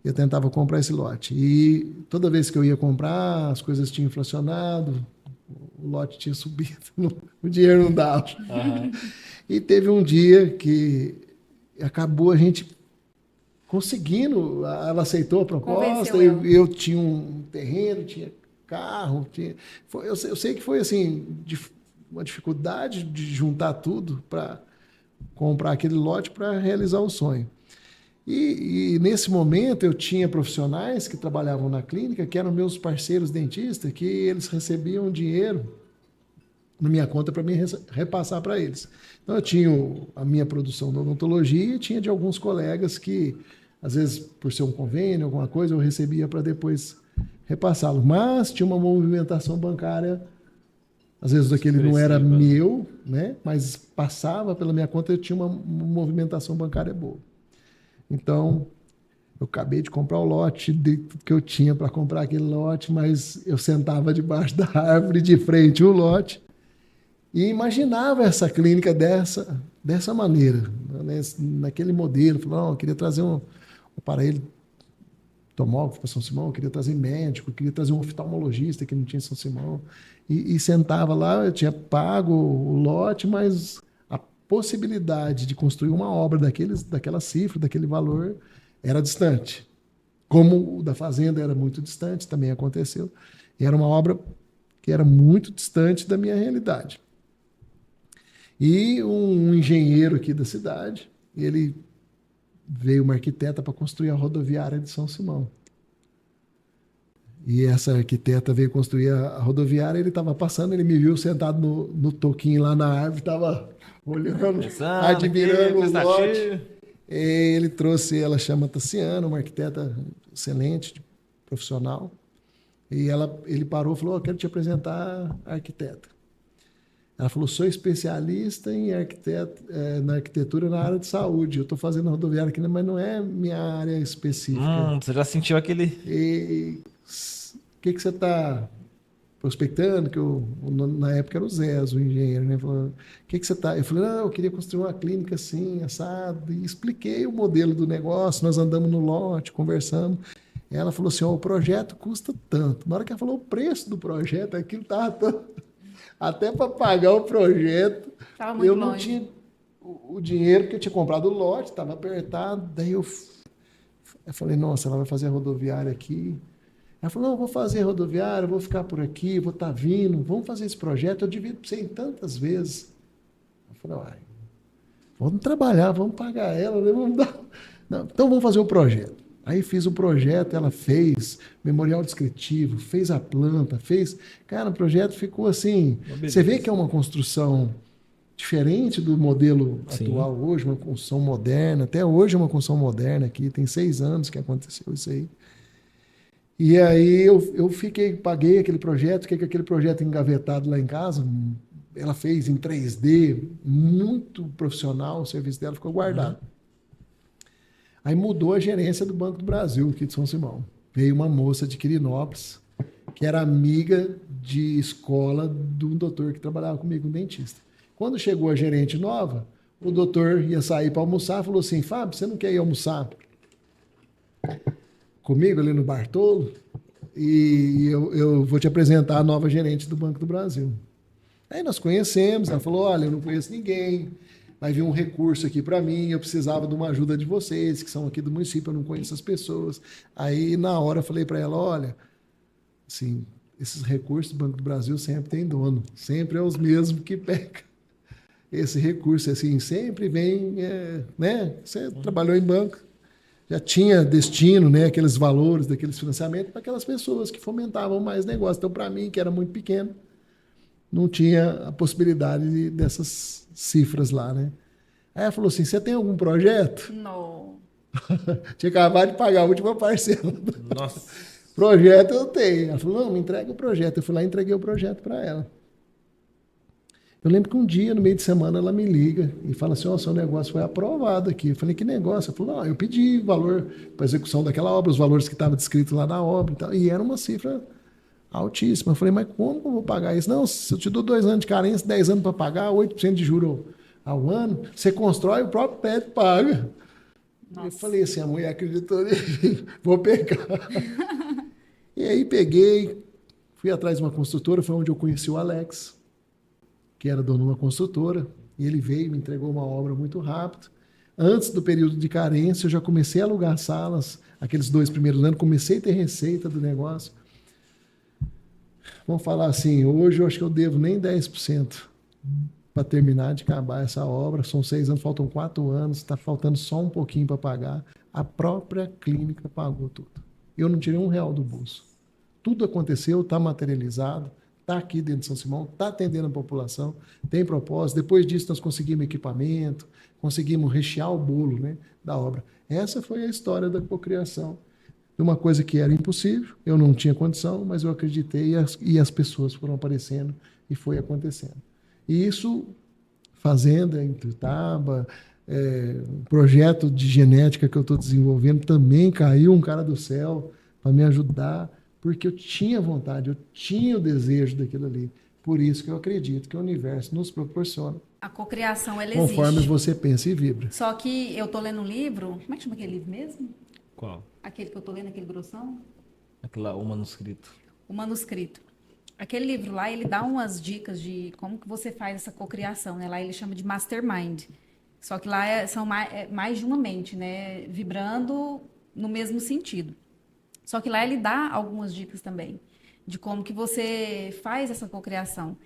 eu tentava comprar esse lote. E toda vez que eu ia comprar, as coisas tinham inflacionado, o lote tinha subido, o dinheiro não dava. Uhum. E teve um dia que acabou a gente conseguindo, ela aceitou a proposta, eu tinha um terreno, tinha carro, eu sei que foi assim, uma dificuldade de juntar tudo para comprar aquele lote para realizar o sonho. E nesse momento eu tinha profissionais que trabalhavam na clínica, que eram meus parceiros dentistas, que eles recebiam dinheiro na minha conta para mim repassar para eles. Então eu tinha a minha produção da odontologia e tinha de alguns colegas que, às vezes, por ser um convênio, alguma coisa, eu recebia para depois repassá-lo. Mas tinha uma movimentação bancária, às vezes aquele não era meu, né? Mas passava pela minha conta, eu tinha uma movimentação bancária boa. Então, eu acabei de comprar o lote que eu tinha para comprar aquele lote, mas eu sentava debaixo da árvore, de frente o lote, e imaginava essa clínica dessa maneira, né? Naquele modelo. Falava, eu queria trazer um aparelho tomógrafo para São Simão, eu queria trazer médico, eu queria trazer um oftalmologista que não tinha em São Simão. E sentava lá, eu tinha pago o lote, mas possibilidade de construir uma obra daquela cifra, daquele valor, era distante. Como o da fazenda era muito distante, também aconteceu. E era uma obra que era muito distante da minha realidade. E um engenheiro aqui da cidade, ele veio uma arquiteta para construir a rodoviária de São Simão. E essa arquiteta veio construir a rodoviária, ele estava passando, ele me viu sentado no toquinho lá na árvore, estava olhando, Pensando admirando aqui, o lote. Ele trouxe, ela chama Tassiana, uma arquiteta excelente, profissional. E ele parou e falou, quero te apresentar a arquiteta. Ela falou, sou especialista na arquitetura na área de saúde. Eu estou fazendo rodoviária aqui, mas não é minha área específica. Você já sentiu aquele... O que você está prospectando? Na época era o Zé, o engenheiro, né? Falou, o que você está... Eu falei, não, eu queria construir uma clínica assim, assado. E expliquei o modelo do negócio, nós andamos no lote, conversamos. Ela falou assim, o projeto custa tanto. Na hora que ela falou o preço do projeto, aquilo estava todo... Até para pagar o projeto, eu não tinha o dinheiro, porque eu tinha comprado o lote, estava apertado. Daí eu falei, nossa, ela vai fazer a rodoviária aqui. Ela falou, não, eu vou fazer a rodoviária, vou ficar por aqui, vou estar vindo, vamos fazer esse projeto, eu divido para você em tantas vezes. Eu falei, vamos trabalhar, vamos pagar ela, né? Vamos dar... Não, então vamos fazer o projeto. Aí fiz o projeto, ela fez memorial descritivo, fez a planta, fez... Cara, o projeto ficou assim... Você vê que é uma construção diferente do modelo atual hoje, uma construção moderna. Até hoje é uma construção moderna aqui, tem 6 anos que aconteceu isso aí. E aí eu paguei aquele projeto, fiquei com aquele projeto engavetado lá em casa. Ela fez em 3D, muito profissional, o serviço dela ficou guardado. Aí mudou a gerência do Banco do Brasil, aqui de São Simão. Veio uma moça de Quirinópolis, que era amiga de escola de um doutor que trabalhava comigo, um dentista. Quando chegou a gerente nova, o doutor ia sair para almoçar, falou assim, Fábio, você não quer ir almoçar comigo ali no Bartolo? E eu vou te apresentar a nova gerente do Banco do Brasil. Aí nós conhecemos, ela falou, olha, eu não conheço ninguém, vai vir um recurso aqui para mim, eu precisava de uma ajuda de vocês, que são aqui do município, eu não conheço as pessoas. Aí, na hora, eu falei para ela, olha, assim, esses recursos do Banco do Brasil sempre tem dono, sempre é os mesmos que pegam esse recurso, assim, sempre vem, né? Você trabalhou em banco, já tinha destino, né? Aqueles valores daqueles financiamentos para aquelas pessoas que fomentavam mais negócio. Então, para mim, que era muito pequeno, não tinha a possibilidade dessas cifras lá, né? Aí ela falou assim, você tem algum projeto? Não. Tinha acabado de pagar a última parcela. Nossa. Projeto eu tenho. Ela falou, não, me entrega o projeto. Eu fui lá e entreguei o projeto para ela. Eu lembro que um dia, no meio de semana, ela me liga e fala assim, seu negócio foi aprovado aqui. Eu falei, que negócio? Ela falou, não, eu pedi valor para execução daquela obra, os valores que estavam descritos lá na obra e tal. E era uma cifra altíssima. Eu falei, mas como eu vou pagar isso? Não, se eu te dou 2 anos de carência, 10 anos para pagar, 8% de juros ao ano, você constrói, o próprio prédio paga. Nossa. Eu falei assim, a mulher acreditou nisso, vou pegar. E aí peguei, fui atrás de uma construtora, foi onde eu conheci o Alex, que era dono de uma construtora, e ele veio, me entregou uma obra muito rápido. Antes do período de carência, eu já comecei a alugar salas, aqueles 2 primeiros anos, comecei a ter receita do negócio. Vamos falar assim, hoje eu acho que eu devo nem 10% para terminar de acabar essa obra. São 6 anos, faltam 4 anos, está faltando só um pouquinho para pagar. A própria clínica pagou tudo. Eu não tirei R$1 do bolso. Tudo aconteceu, está materializado, está aqui dentro de São Simão, está atendendo a população, tem propósito. Depois disso, nós conseguimos equipamento, conseguimos rechear o bolo, né, da obra. Essa foi a história da cocriação. Uma coisa que era impossível, eu não tinha condição, mas eu acreditei e as pessoas foram aparecendo e foi acontecendo. E isso, fazenda em Tuiutaba, um projeto de genética que eu estou desenvolvendo, também caiu um cara do céu para me ajudar, porque eu tinha vontade, eu tinha o desejo daquilo ali. Por isso que eu acredito que o universo nos proporciona. A cocriação, ela conforme existe. Você pensa e vibra. Só que eu estou lendo um livro, como é que chama aquele livro mesmo? Qual? Aquele que eu estou lendo, aquele grossão? Aquele lá, o manuscrito. O manuscrito. Aquele livro lá, ele dá umas dicas de como que você faz essa cocriação, né? Lá ele chama de mastermind. Só que lá são mais de uma mente, né? Vibrando no mesmo sentido. Só que lá ele dá algumas dicas também de como que você faz essa cocriação.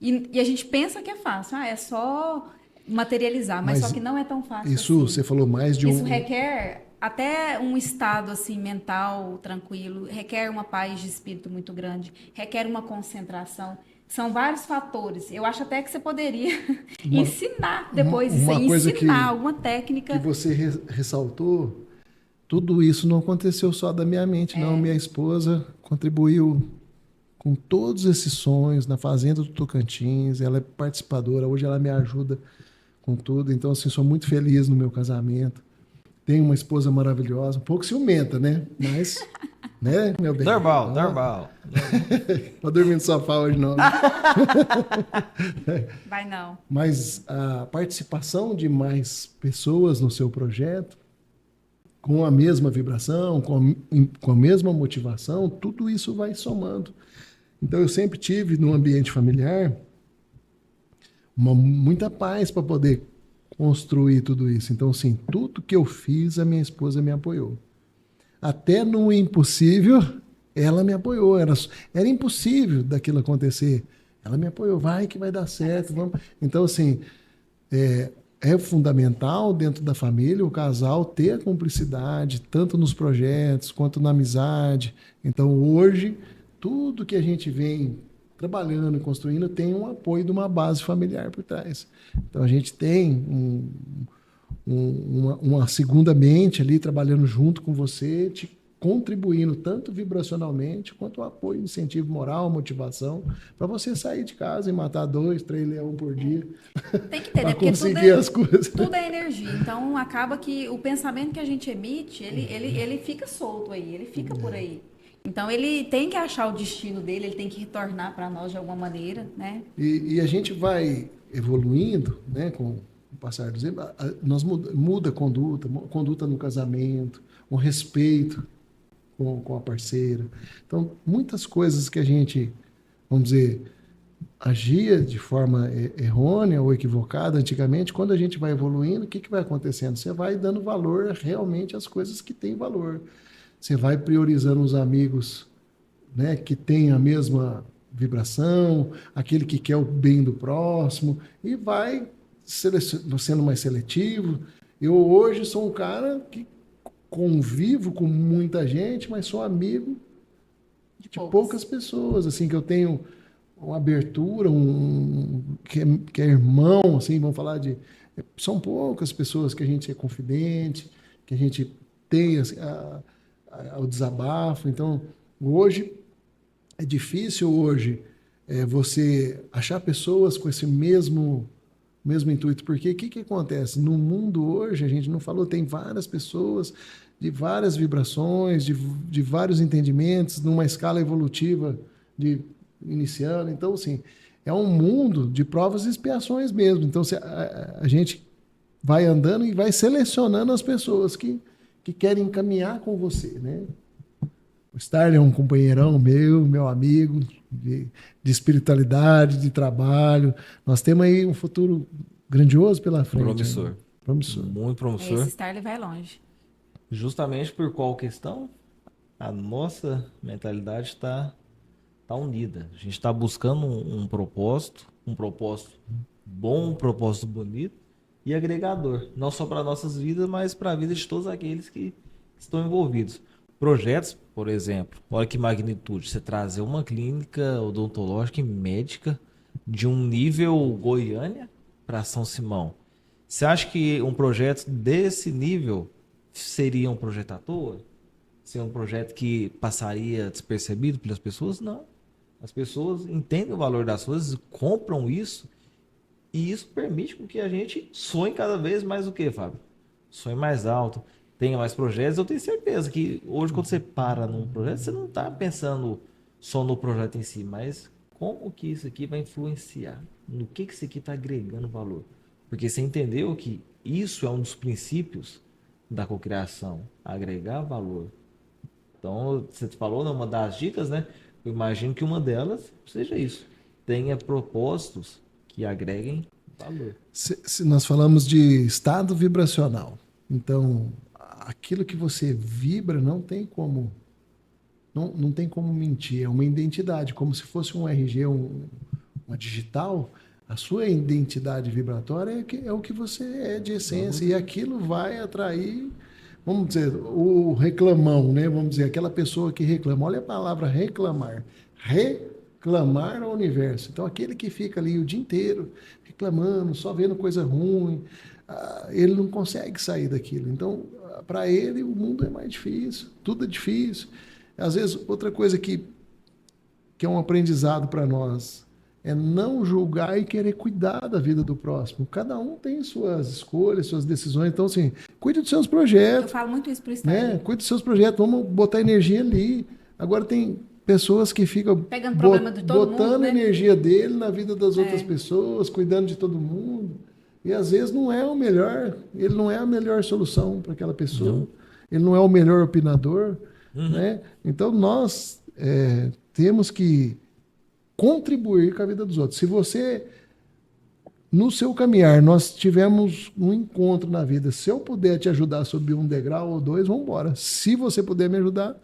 E a gente pensa que é fácil, é só materializar, mas só Mas que não é tão fácil isso assim. você falou mais de Isso um. requer até um estado assim mental tranquilo, requer uma paz de espírito muito grande, requer uma concentração. São vários fatores. Eu acho até que você poderia Uma, ensinar depois isso uma aí, coisa ensinar alguma que técnica. você ressaltou, tudo isso não aconteceu só da minha mente, não. Minha esposa contribuiu com todos esses sonhos na Fazenda do Tocantins, ela é participadora, hoje ela me ajuda com tudo, então assim, sou muito feliz no meu casamento. Tenho uma esposa maravilhosa, um pouco ciumenta, né? Mas, né, meu bem? Normal, Ó, normal. vou dormir no sofá hoje não. Vai não. Mas a participação de mais pessoas no seu projeto, com a mesma vibração, com a mesma motivação, tudo isso vai somando. Então eu sempre tive no ambiente familiar muita paz para poder construir tudo isso. Então, assim, tudo que eu fiz, a minha esposa me apoiou. Até no impossível, ela me apoiou. Era impossível daquilo acontecer. Ela me apoiou, vai que vai dar certo. Vamos. Então, assim, é fundamental dentro da família o casal ter a cumplicidade, tanto nos projetos quanto na amizade. Então, hoje, tudo que a gente vem trabalhando e construindo tem um apoio de uma base familiar por trás. Então, a gente tem uma segunda mente ali trabalhando junto com você, te contribuindo tanto vibracionalmente quanto o apoio, incentivo moral, motivação, para você sair de casa e matar 2, 3 leões por dia. Tem que ter, Para né? Porque conseguir as coisas. tudo é energia. Então, acaba que o pensamento que a gente emite, ele fica solto aí, ele fica por aí. Então, ele tem que achar o destino dele, ele tem que retornar para nós de alguma maneira, né? E a gente vai evoluindo, né, com o passar do tempo, nós muda a conduta no casamento, o respeito com a parceira. Então, muitas coisas que a gente, vamos dizer, agia de forma errônea ou equivocada antigamente, quando a gente vai evoluindo, o que vai acontecendo? Você vai dando valor realmente às coisas que têm valor. Você vai priorizando os amigos, né, que têm a mesma vibração, aquele que quer o bem do próximo, e vai sendo mais seletivo. Eu hoje sou um cara que convivo com muita gente, mas sou amigo de poucas pessoas, assim, que eu tenho uma abertura, que é irmão, assim, vamos falar de... São poucas pessoas que a gente é confidente, que a gente tem assim, o desabafo. Então, hoje, é difícil hoje você achar pessoas com esse mesmo intuito, porque o que acontece? No mundo hoje, a gente não falou, tem várias pessoas de várias vibrações, de vários entendimentos, numa escala evolutiva de iniciando. Então, assim, é um mundo de provas e expiações mesmo. Então, a gente vai andando e vai selecionando as pessoas que querem caminhar com você, né? O Starley é um companheirão meu amigo, de espiritualidade, de trabalho. Nós temos aí um futuro grandioso pela frente. Promissor. Né? Promissor. Muito promissor. Esse Starley vai longe. Justamente por qual questão? A nossa mentalidade está unida. A gente está buscando um propósito bom, um propósito bonito e agregador. Não só para nossas vidas, mas para a vida de todos aqueles que estão envolvidos. Projetos, por exemplo, olha que magnitude, você trazer uma clínica odontológica e médica de um nível Goiânia para São Simão. Você acha que um projeto desse nível seria um projeto à toa? Seria um projeto que passaria despercebido pelas pessoas? Não. As pessoas entendem o valor das coisas, compram isso, e isso permite com que a gente sonhe cada vez mais o quê, Fábio? Sonhe mais alto, tenha mais projetos. Eu tenho certeza que hoje, quando você para num projeto, você não está pensando só no projeto em si, mas como que isso aqui vai influenciar, no que isso aqui está agregando valor. Porque você entendeu que isso é um dos princípios da cocriação, agregar valor. Então, você falou, né, uma das dicas, né? eu imagino que uma delas seja isso. Tenha propósitos que agreguem valor. Se nós falamos de estado vibracional, então aquilo que você vibra não tem como mentir, é uma identidade, como se fosse um RG, uma digital. A sua identidade vibratória é o que você é de essência, e aquilo vai atrair, vamos dizer, o reclamão, né? Vamos dizer, aquela pessoa que reclama. Olha a palavra reclamar. Reclamar ao universo. Então, aquele que fica ali o dia inteiro reclamando, só vendo coisa ruim, ele não consegue sair daquilo. Então, para ele, o mundo é mais difícil, tudo é difícil. Às vezes, outra coisa que é um aprendizado para nós é não julgar e querer cuidar da vida do próximo. Cada um tem suas escolhas, suas decisões. Então, assim, cuide dos seus projetos. Eu falo muito isso pro Estado. Né? Cuide dos seus projetos, vamos botar energia ali. Agora tem pessoas que ficam pegando problema de todo botando mundo, né? energia dele na vida das outras pessoas, cuidando de todo mundo. E às vezes não é o melhor, ele não é a melhor solução para aquela pessoa. Não. Ele não é o melhor opinador. Né? Então nós temos que contribuir com a vida dos outros. Se você, no seu caminhar, nós tivemos um encontro na vida, se eu puder te ajudar a subir um degrau ou dois, vamos embora. Se você puder me ajudar,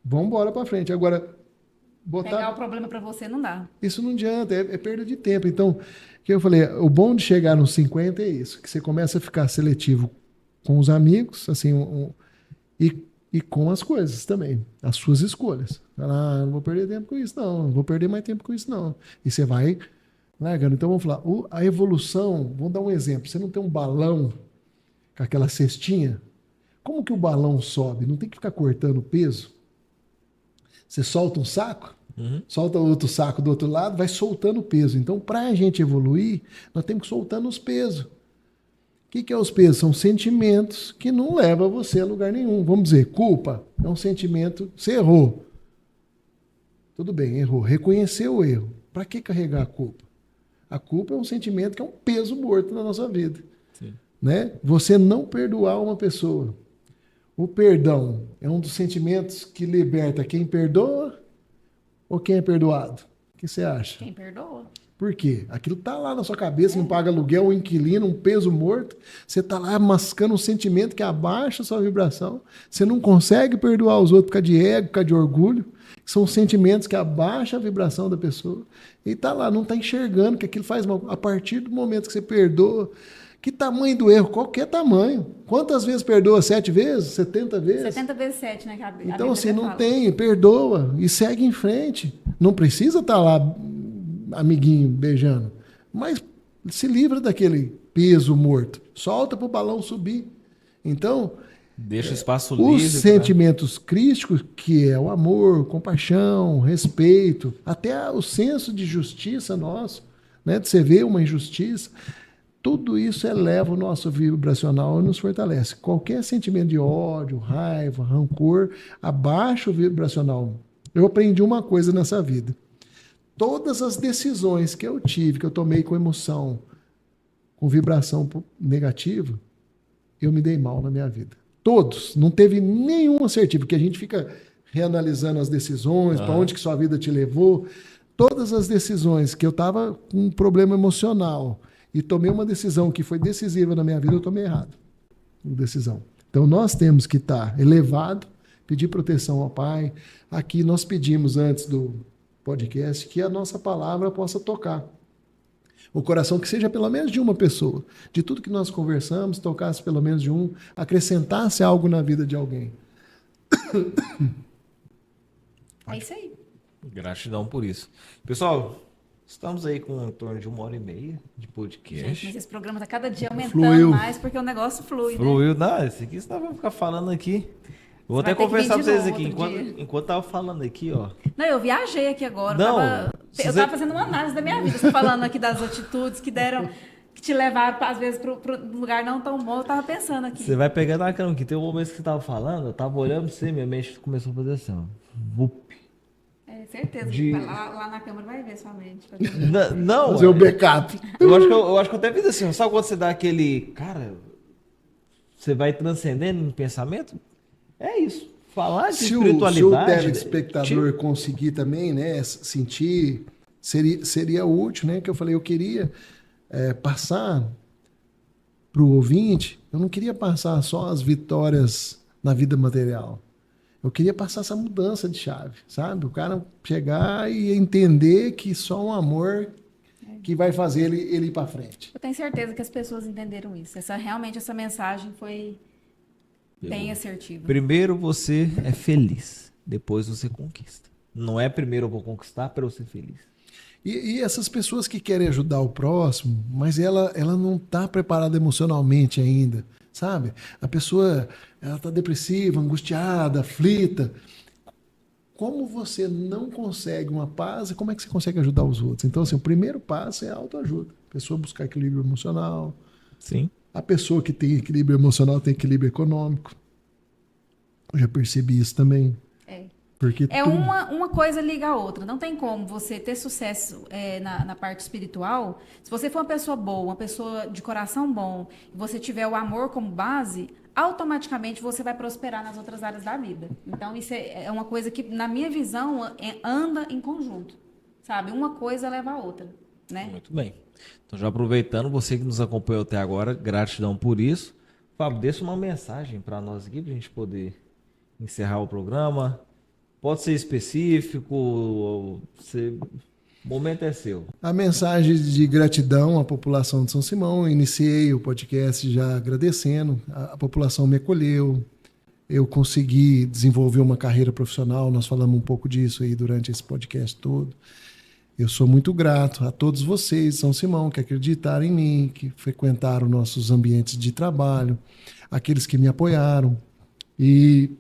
vamos embora para frente. Agora, pegar o problema para você não dá. Isso não adianta, é perda de tempo. Então, o que eu falei, o bom de chegar nos 50 é isso, que você começa a ficar seletivo com os amigos, assim, e com as coisas também, as suas escolhas. Não vou perder tempo com isso, não vou perder mais tempo com isso, não. E você vai largando. Então, vamos falar, a evolução, vamos dar um exemplo. Você não tem um balão com aquela cestinha? Como que o balão sobe? Não tem que ficar cortando o peso? Você solta um saco, solta outro saco do outro lado, vai soltando o peso. Então, para a gente evoluir, nós temos que ir soltando os pesos. O que é os pesos? São sentimentos que não levam você a lugar nenhum. Vamos dizer, culpa é um sentimento. Você errou. Tudo bem, errou. Reconheceu o erro. Para que carregar a culpa? A culpa é um sentimento que é um peso morto na nossa vida. Sim. Né? Você não perdoar uma pessoa. O perdão é um dos sentimentos que liberta quem perdoa ou quem é perdoado? O que você acha? Quem perdoa. Por quê? Aquilo está lá na sua cabeça, não paga aluguel, um inquilino, um peso morto. Você está lá mascando um sentimento que abaixa a sua vibração. Você não consegue perdoar os outros por causa de ego, por causa de orgulho. São sentimentos que abaixam a vibração da pessoa. E está lá, não está enxergando que aquilo faz mal. A partir do momento que você perdoa, que tamanho do erro? Qualquer tamanho. Quantas vezes perdoa? 7 vezes? 70 vezes? 70 vezes 7, né? Então, assim, não tem, perdoa e segue em frente. Não precisa estar lá, amiguinho, beijando. Mas se livra daquele peso morto. Solta para o balão subir. Então, deixa espaço livre. Os sentimentos crísticos, que é o amor, compaixão, respeito, até o senso de justiça nosso, né? De você ver uma injustiça, tudo isso eleva o nosso vibracional e nos fortalece. Qualquer sentimento de ódio, raiva, rancor, abaixa o vibracional. Eu aprendi uma coisa nessa vida. Todas as decisões que eu tive, que eu tomei com emoção, com vibração negativa, eu me dei mal na minha vida. Todos. Não teve nenhum assertivo, porque a gente fica reanalisando as decisões, para onde que sua vida te levou. Todas as decisões que eu estava com um problema emocional e tomei uma decisão que foi decisiva na minha vida, eu tomei errado. Decisão. Então nós temos que estar elevado, pedir proteção ao Pai. Aqui nós pedimos antes do podcast que a nossa palavra possa tocar o coração, que seja pelo menos de uma pessoa. De tudo que nós conversamos, tocasse pelo menos de um, acrescentasse algo na vida de alguém. É isso aí. Gratidão por isso. Pessoal, estamos aí com em torno de 1h30 de podcast. Gente, mas esse programa está cada dia aumentando Fluiu. mais, porque o negócio flui, Fluiu. né? Não, esse aqui senão vai ficar falando aqui. Eu vou Você até vai ter que conversar vir pra de vocês novo aqui. outro dia. Enquanto eu tava falando aqui, ó. Não, eu viajei aqui agora. Não, Eu tava fazendo uma análise da minha vida. Você falando aqui das atitudes que deram, que te levaram, às vezes, para um lugar não tão bom. Eu tava pensando aqui. Você vai pegando a câmera, que tem um momento que você tava falando, eu tava olhando pra você, minha mente começou a fazer assim, ó. Vup. É, certeza. De- Lá na câmera vai ver sua mente. Não, Fazer o backup. eu acho que eu até fiz assim, ó. Sabe quando você dá aquele. Cara, você vai transcendendo em pensamento? É isso. Falar de Se o espiritualidade... telespectador conseguir também, né, sentir, seria útil, né? Que eu falei, eu queria passar para o ouvinte, eu não queria passar só as vitórias na vida material. Eu queria passar essa mudança de chave, sabe? O cara chegar e entender que só um amor que vai fazer ele ir para frente. Eu tenho certeza que as pessoas entenderam isso. Realmente essa mensagem foi bem assertiva. Primeiro você é feliz, depois você conquista. Não é primeiro eu vou conquistar para eu ser feliz. E essas pessoas que querem ajudar o próximo, mas ela não está preparada emocionalmente ainda, sabe? A pessoa ela está depressiva, angustiada, aflita. Como você não consegue uma paz, como é que você consegue ajudar os outros? Então, assim, o primeiro passo é a autoajuda. A pessoa buscar equilíbrio emocional. Sim. A pessoa que tem equilíbrio emocional tem equilíbrio econômico. Eu já percebi isso também. Porque uma coisa liga a outra. Não tem como você ter sucesso na parte espiritual. Se você for uma pessoa boa, uma pessoa de coração bom, e você tiver o amor como base, automaticamente você vai prosperar nas outras áreas da vida. Então, isso é uma coisa que, na minha visão, anda em conjunto. Sabe? Uma coisa leva a outra. Né? Muito bem. Então, já aproveitando, você que nos acompanhou até agora, gratidão por isso. Fábio, deixa uma mensagem para nós aqui, para a gente poder encerrar o programa. Pode ser específico, o momento é seu. A mensagem de gratidão à população de São Simão. Iniciei o podcast já agradecendo. A população me acolheu. Eu consegui desenvolver uma carreira profissional. Nós falamos um pouco disso aí durante esse podcast todo. Eu sou muito grato a todos vocês de São Simão que acreditaram em mim, que frequentaram nossos ambientes de trabalho, aqueles que me apoiaram. E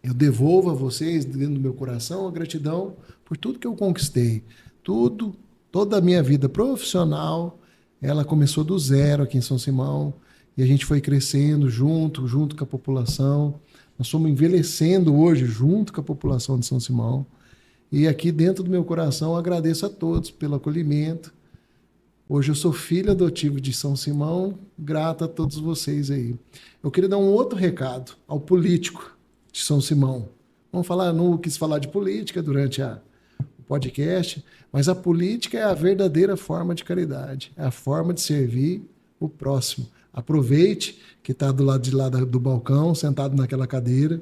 eu devolvo a vocês, dentro do meu coração, a gratidão por tudo que eu conquistei. Toda a minha vida profissional, ela começou do zero aqui em São Simão, e a gente foi crescendo junto com a população. Nós estamos envelhecendo hoje junto com a população de São Simão. E aqui dentro do meu coração, eu agradeço a todos pelo acolhimento. Hoje eu sou filho adotivo de São Simão, grato a todos vocês aí. Eu queria dar um outro recado ao político de São Simão. Não quis falar de política durante o podcast, mas a política é a verdadeira forma de caridade, é a forma de servir o próximo. Aproveite que está do lado de lá do balcão, sentado naquela cadeira,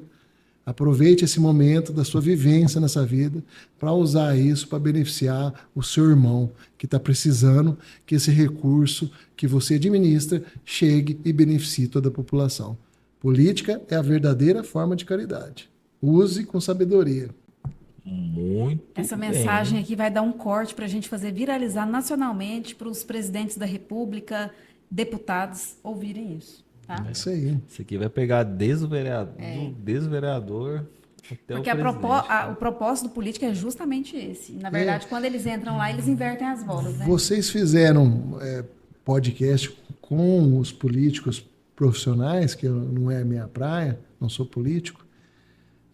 aproveite esse momento da sua vivência nessa vida para usar isso para beneficiar o seu irmão que está precisando que esse recurso que você administra chegue e beneficie toda a população. Política é a verdadeira forma de caridade. Use com sabedoria. Muito Essa bem. mensagem aqui vai dar um corte para a gente fazer viralizar nacionalmente para os presidentes da República, deputados ouvirem isso. Tá? É isso aí. Isso aqui vai pegar desde o vereador, até Porque o presidente. o propósito do político é justamente esse. Na verdade, quando eles entram lá, eles invertem as bolas. Né? Vocês fizeram podcast com os políticos profissionais, que não é minha praia, não sou político,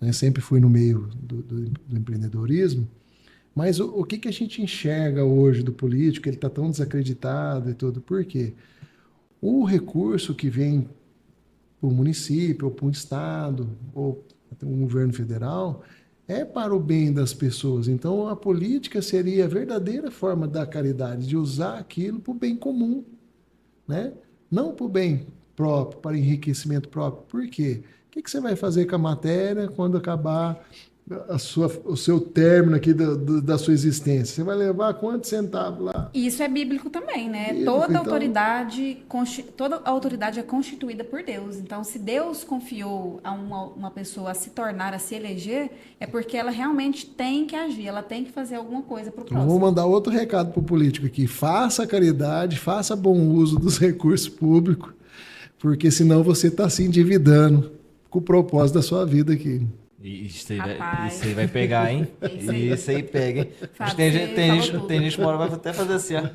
né? Sempre fui no meio do empreendedorismo, mas o que a gente enxerga hoje do político? Ele está tão desacreditado e tudo. Por quê? O recurso que vem para o município, ou para o estado, ou para o governo federal, é para o bem das pessoas. Então, a política seria a verdadeira forma da caridade, de usar aquilo para o bem comum, né? Não para o bem próprio, para enriquecimento próprio. Por quê? O que você vai fazer com a matéria quando acabar o seu término aqui da sua existência? Você vai levar quantos centavos lá? E isso é bíblico também, né? Bíblico, toda autoridade é constituída por Deus. Então, se Deus confiou a uma pessoa a se tornar, a se eleger, é porque ela realmente tem que agir, ela tem que fazer alguma coisa para o próximo. Vou mandar outro recado para o político aqui. Faça caridade, faça bom uso dos recursos públicos, porque senão você está se endividando com o propósito da sua vida aqui. Isso aí vai pegar, hein? Isso aí pega, hein? Fábio, Tem gente que uma hora vai até fazer assim, ó.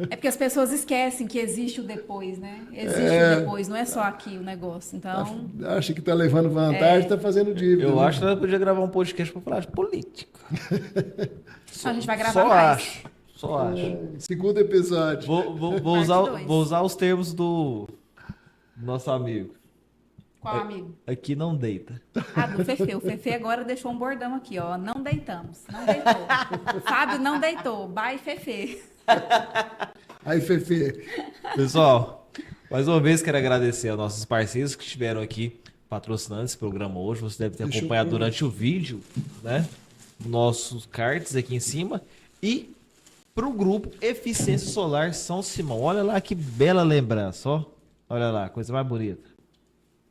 É porque as pessoas esquecem que existe o depois, né? Existe o depois, não é só aqui o negócio. Então, Acha que está levando vantagem, está fazendo dívida. Eu né? acho que ela podia gravar um podcast para falar de política. a gente vai gravar mais. Só acho. Segundo episódio. Vou usar os termos do nosso amigo. Qual, amigo? Aqui não deita. Ah, do Fefe. O Fefe agora deixou um bordão aqui, ó. Não deitamos. Não deitou. Fábio não deitou. Bye, Fefe. Aí, Fefe. Pessoal, mais uma vez quero agradecer aos nossos parceiros que estiveram aqui patrocinando esse programa hoje. Você deve ter acompanhado durante o vídeo, né? Nossos cards aqui em cima. E para o grupo Eficiência Solar São Simão. Olha lá que bela lembrança, ó. Olha lá, coisa mais bonita.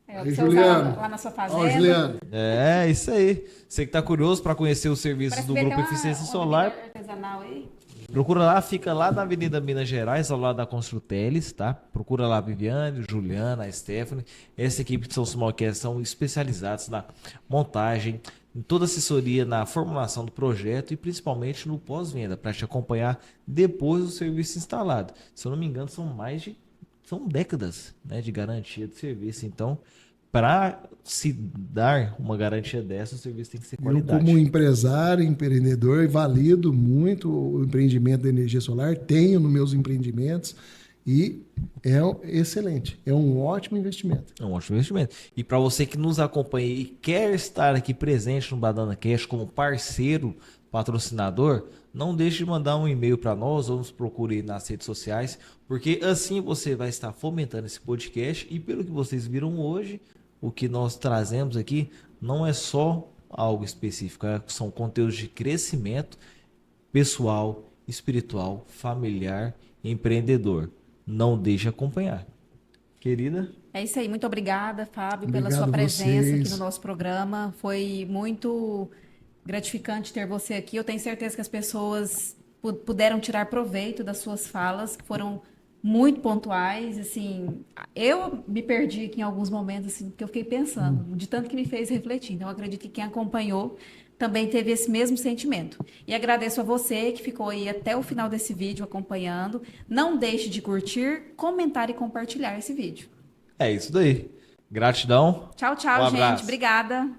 É o Aí, que você Juliano. usava lá na sua Ó, fazenda. Juliano. É, isso aí. Você que está curioso para conhecer os serviços Parece do que grupo tem uma Eficiência Solar, bebida artesanal aí. procura lá, fica lá na Avenida Minas Gerais, ao lado da Construteles, tá? Procura lá a Viviane, o Juliana, a Stephanie. Essa equipe de São Simão aqui são especializados na montagem, em toda a assessoria, na formulação do projeto e principalmente no pós-venda, para te acompanhar depois do serviço instalado. Se eu não me engano, são décadas, né, de garantia do serviço. Então, para se dar uma garantia dessa, o serviço tem que ser Eu, qualidade. como empresário, empreendedor, valido muito o empreendimento da energia solar, tenho nos meus empreendimentos e é excelente, é um ótimo investimento. É um ótimo investimento. E para você que nos acompanha e quer estar aqui presente no Banana Cash como parceiro patrocinador, não deixe de mandar um e-mail para nós ou nos procure nas redes sociais, porque assim você vai estar fomentando esse podcast e pelo que vocês viram hoje, o que nós trazemos aqui não é só algo específico, são conteúdos de crescimento pessoal, espiritual, familiar, empreendedor. Não deixe de acompanhar. Querida? É isso aí. Muito obrigada, Fábio, pela Obrigado sua presença vocês. aqui no nosso programa. Foi muito gratificante ter você aqui. Eu tenho certeza que as pessoas puderam tirar proveito das suas falas, que foram muito pontuais. Assim, eu me perdi aqui em alguns momentos, assim, porque eu fiquei pensando, de tanto que me fez refletir. Então, eu acredito que quem acompanhou também teve esse mesmo sentimento. E agradeço a você que ficou aí até o final desse vídeo acompanhando. Não deixe de curtir, comentar e compartilhar esse vídeo. É isso daí. Gratidão. Tchau, tchau, Um gente. abraço. Obrigada.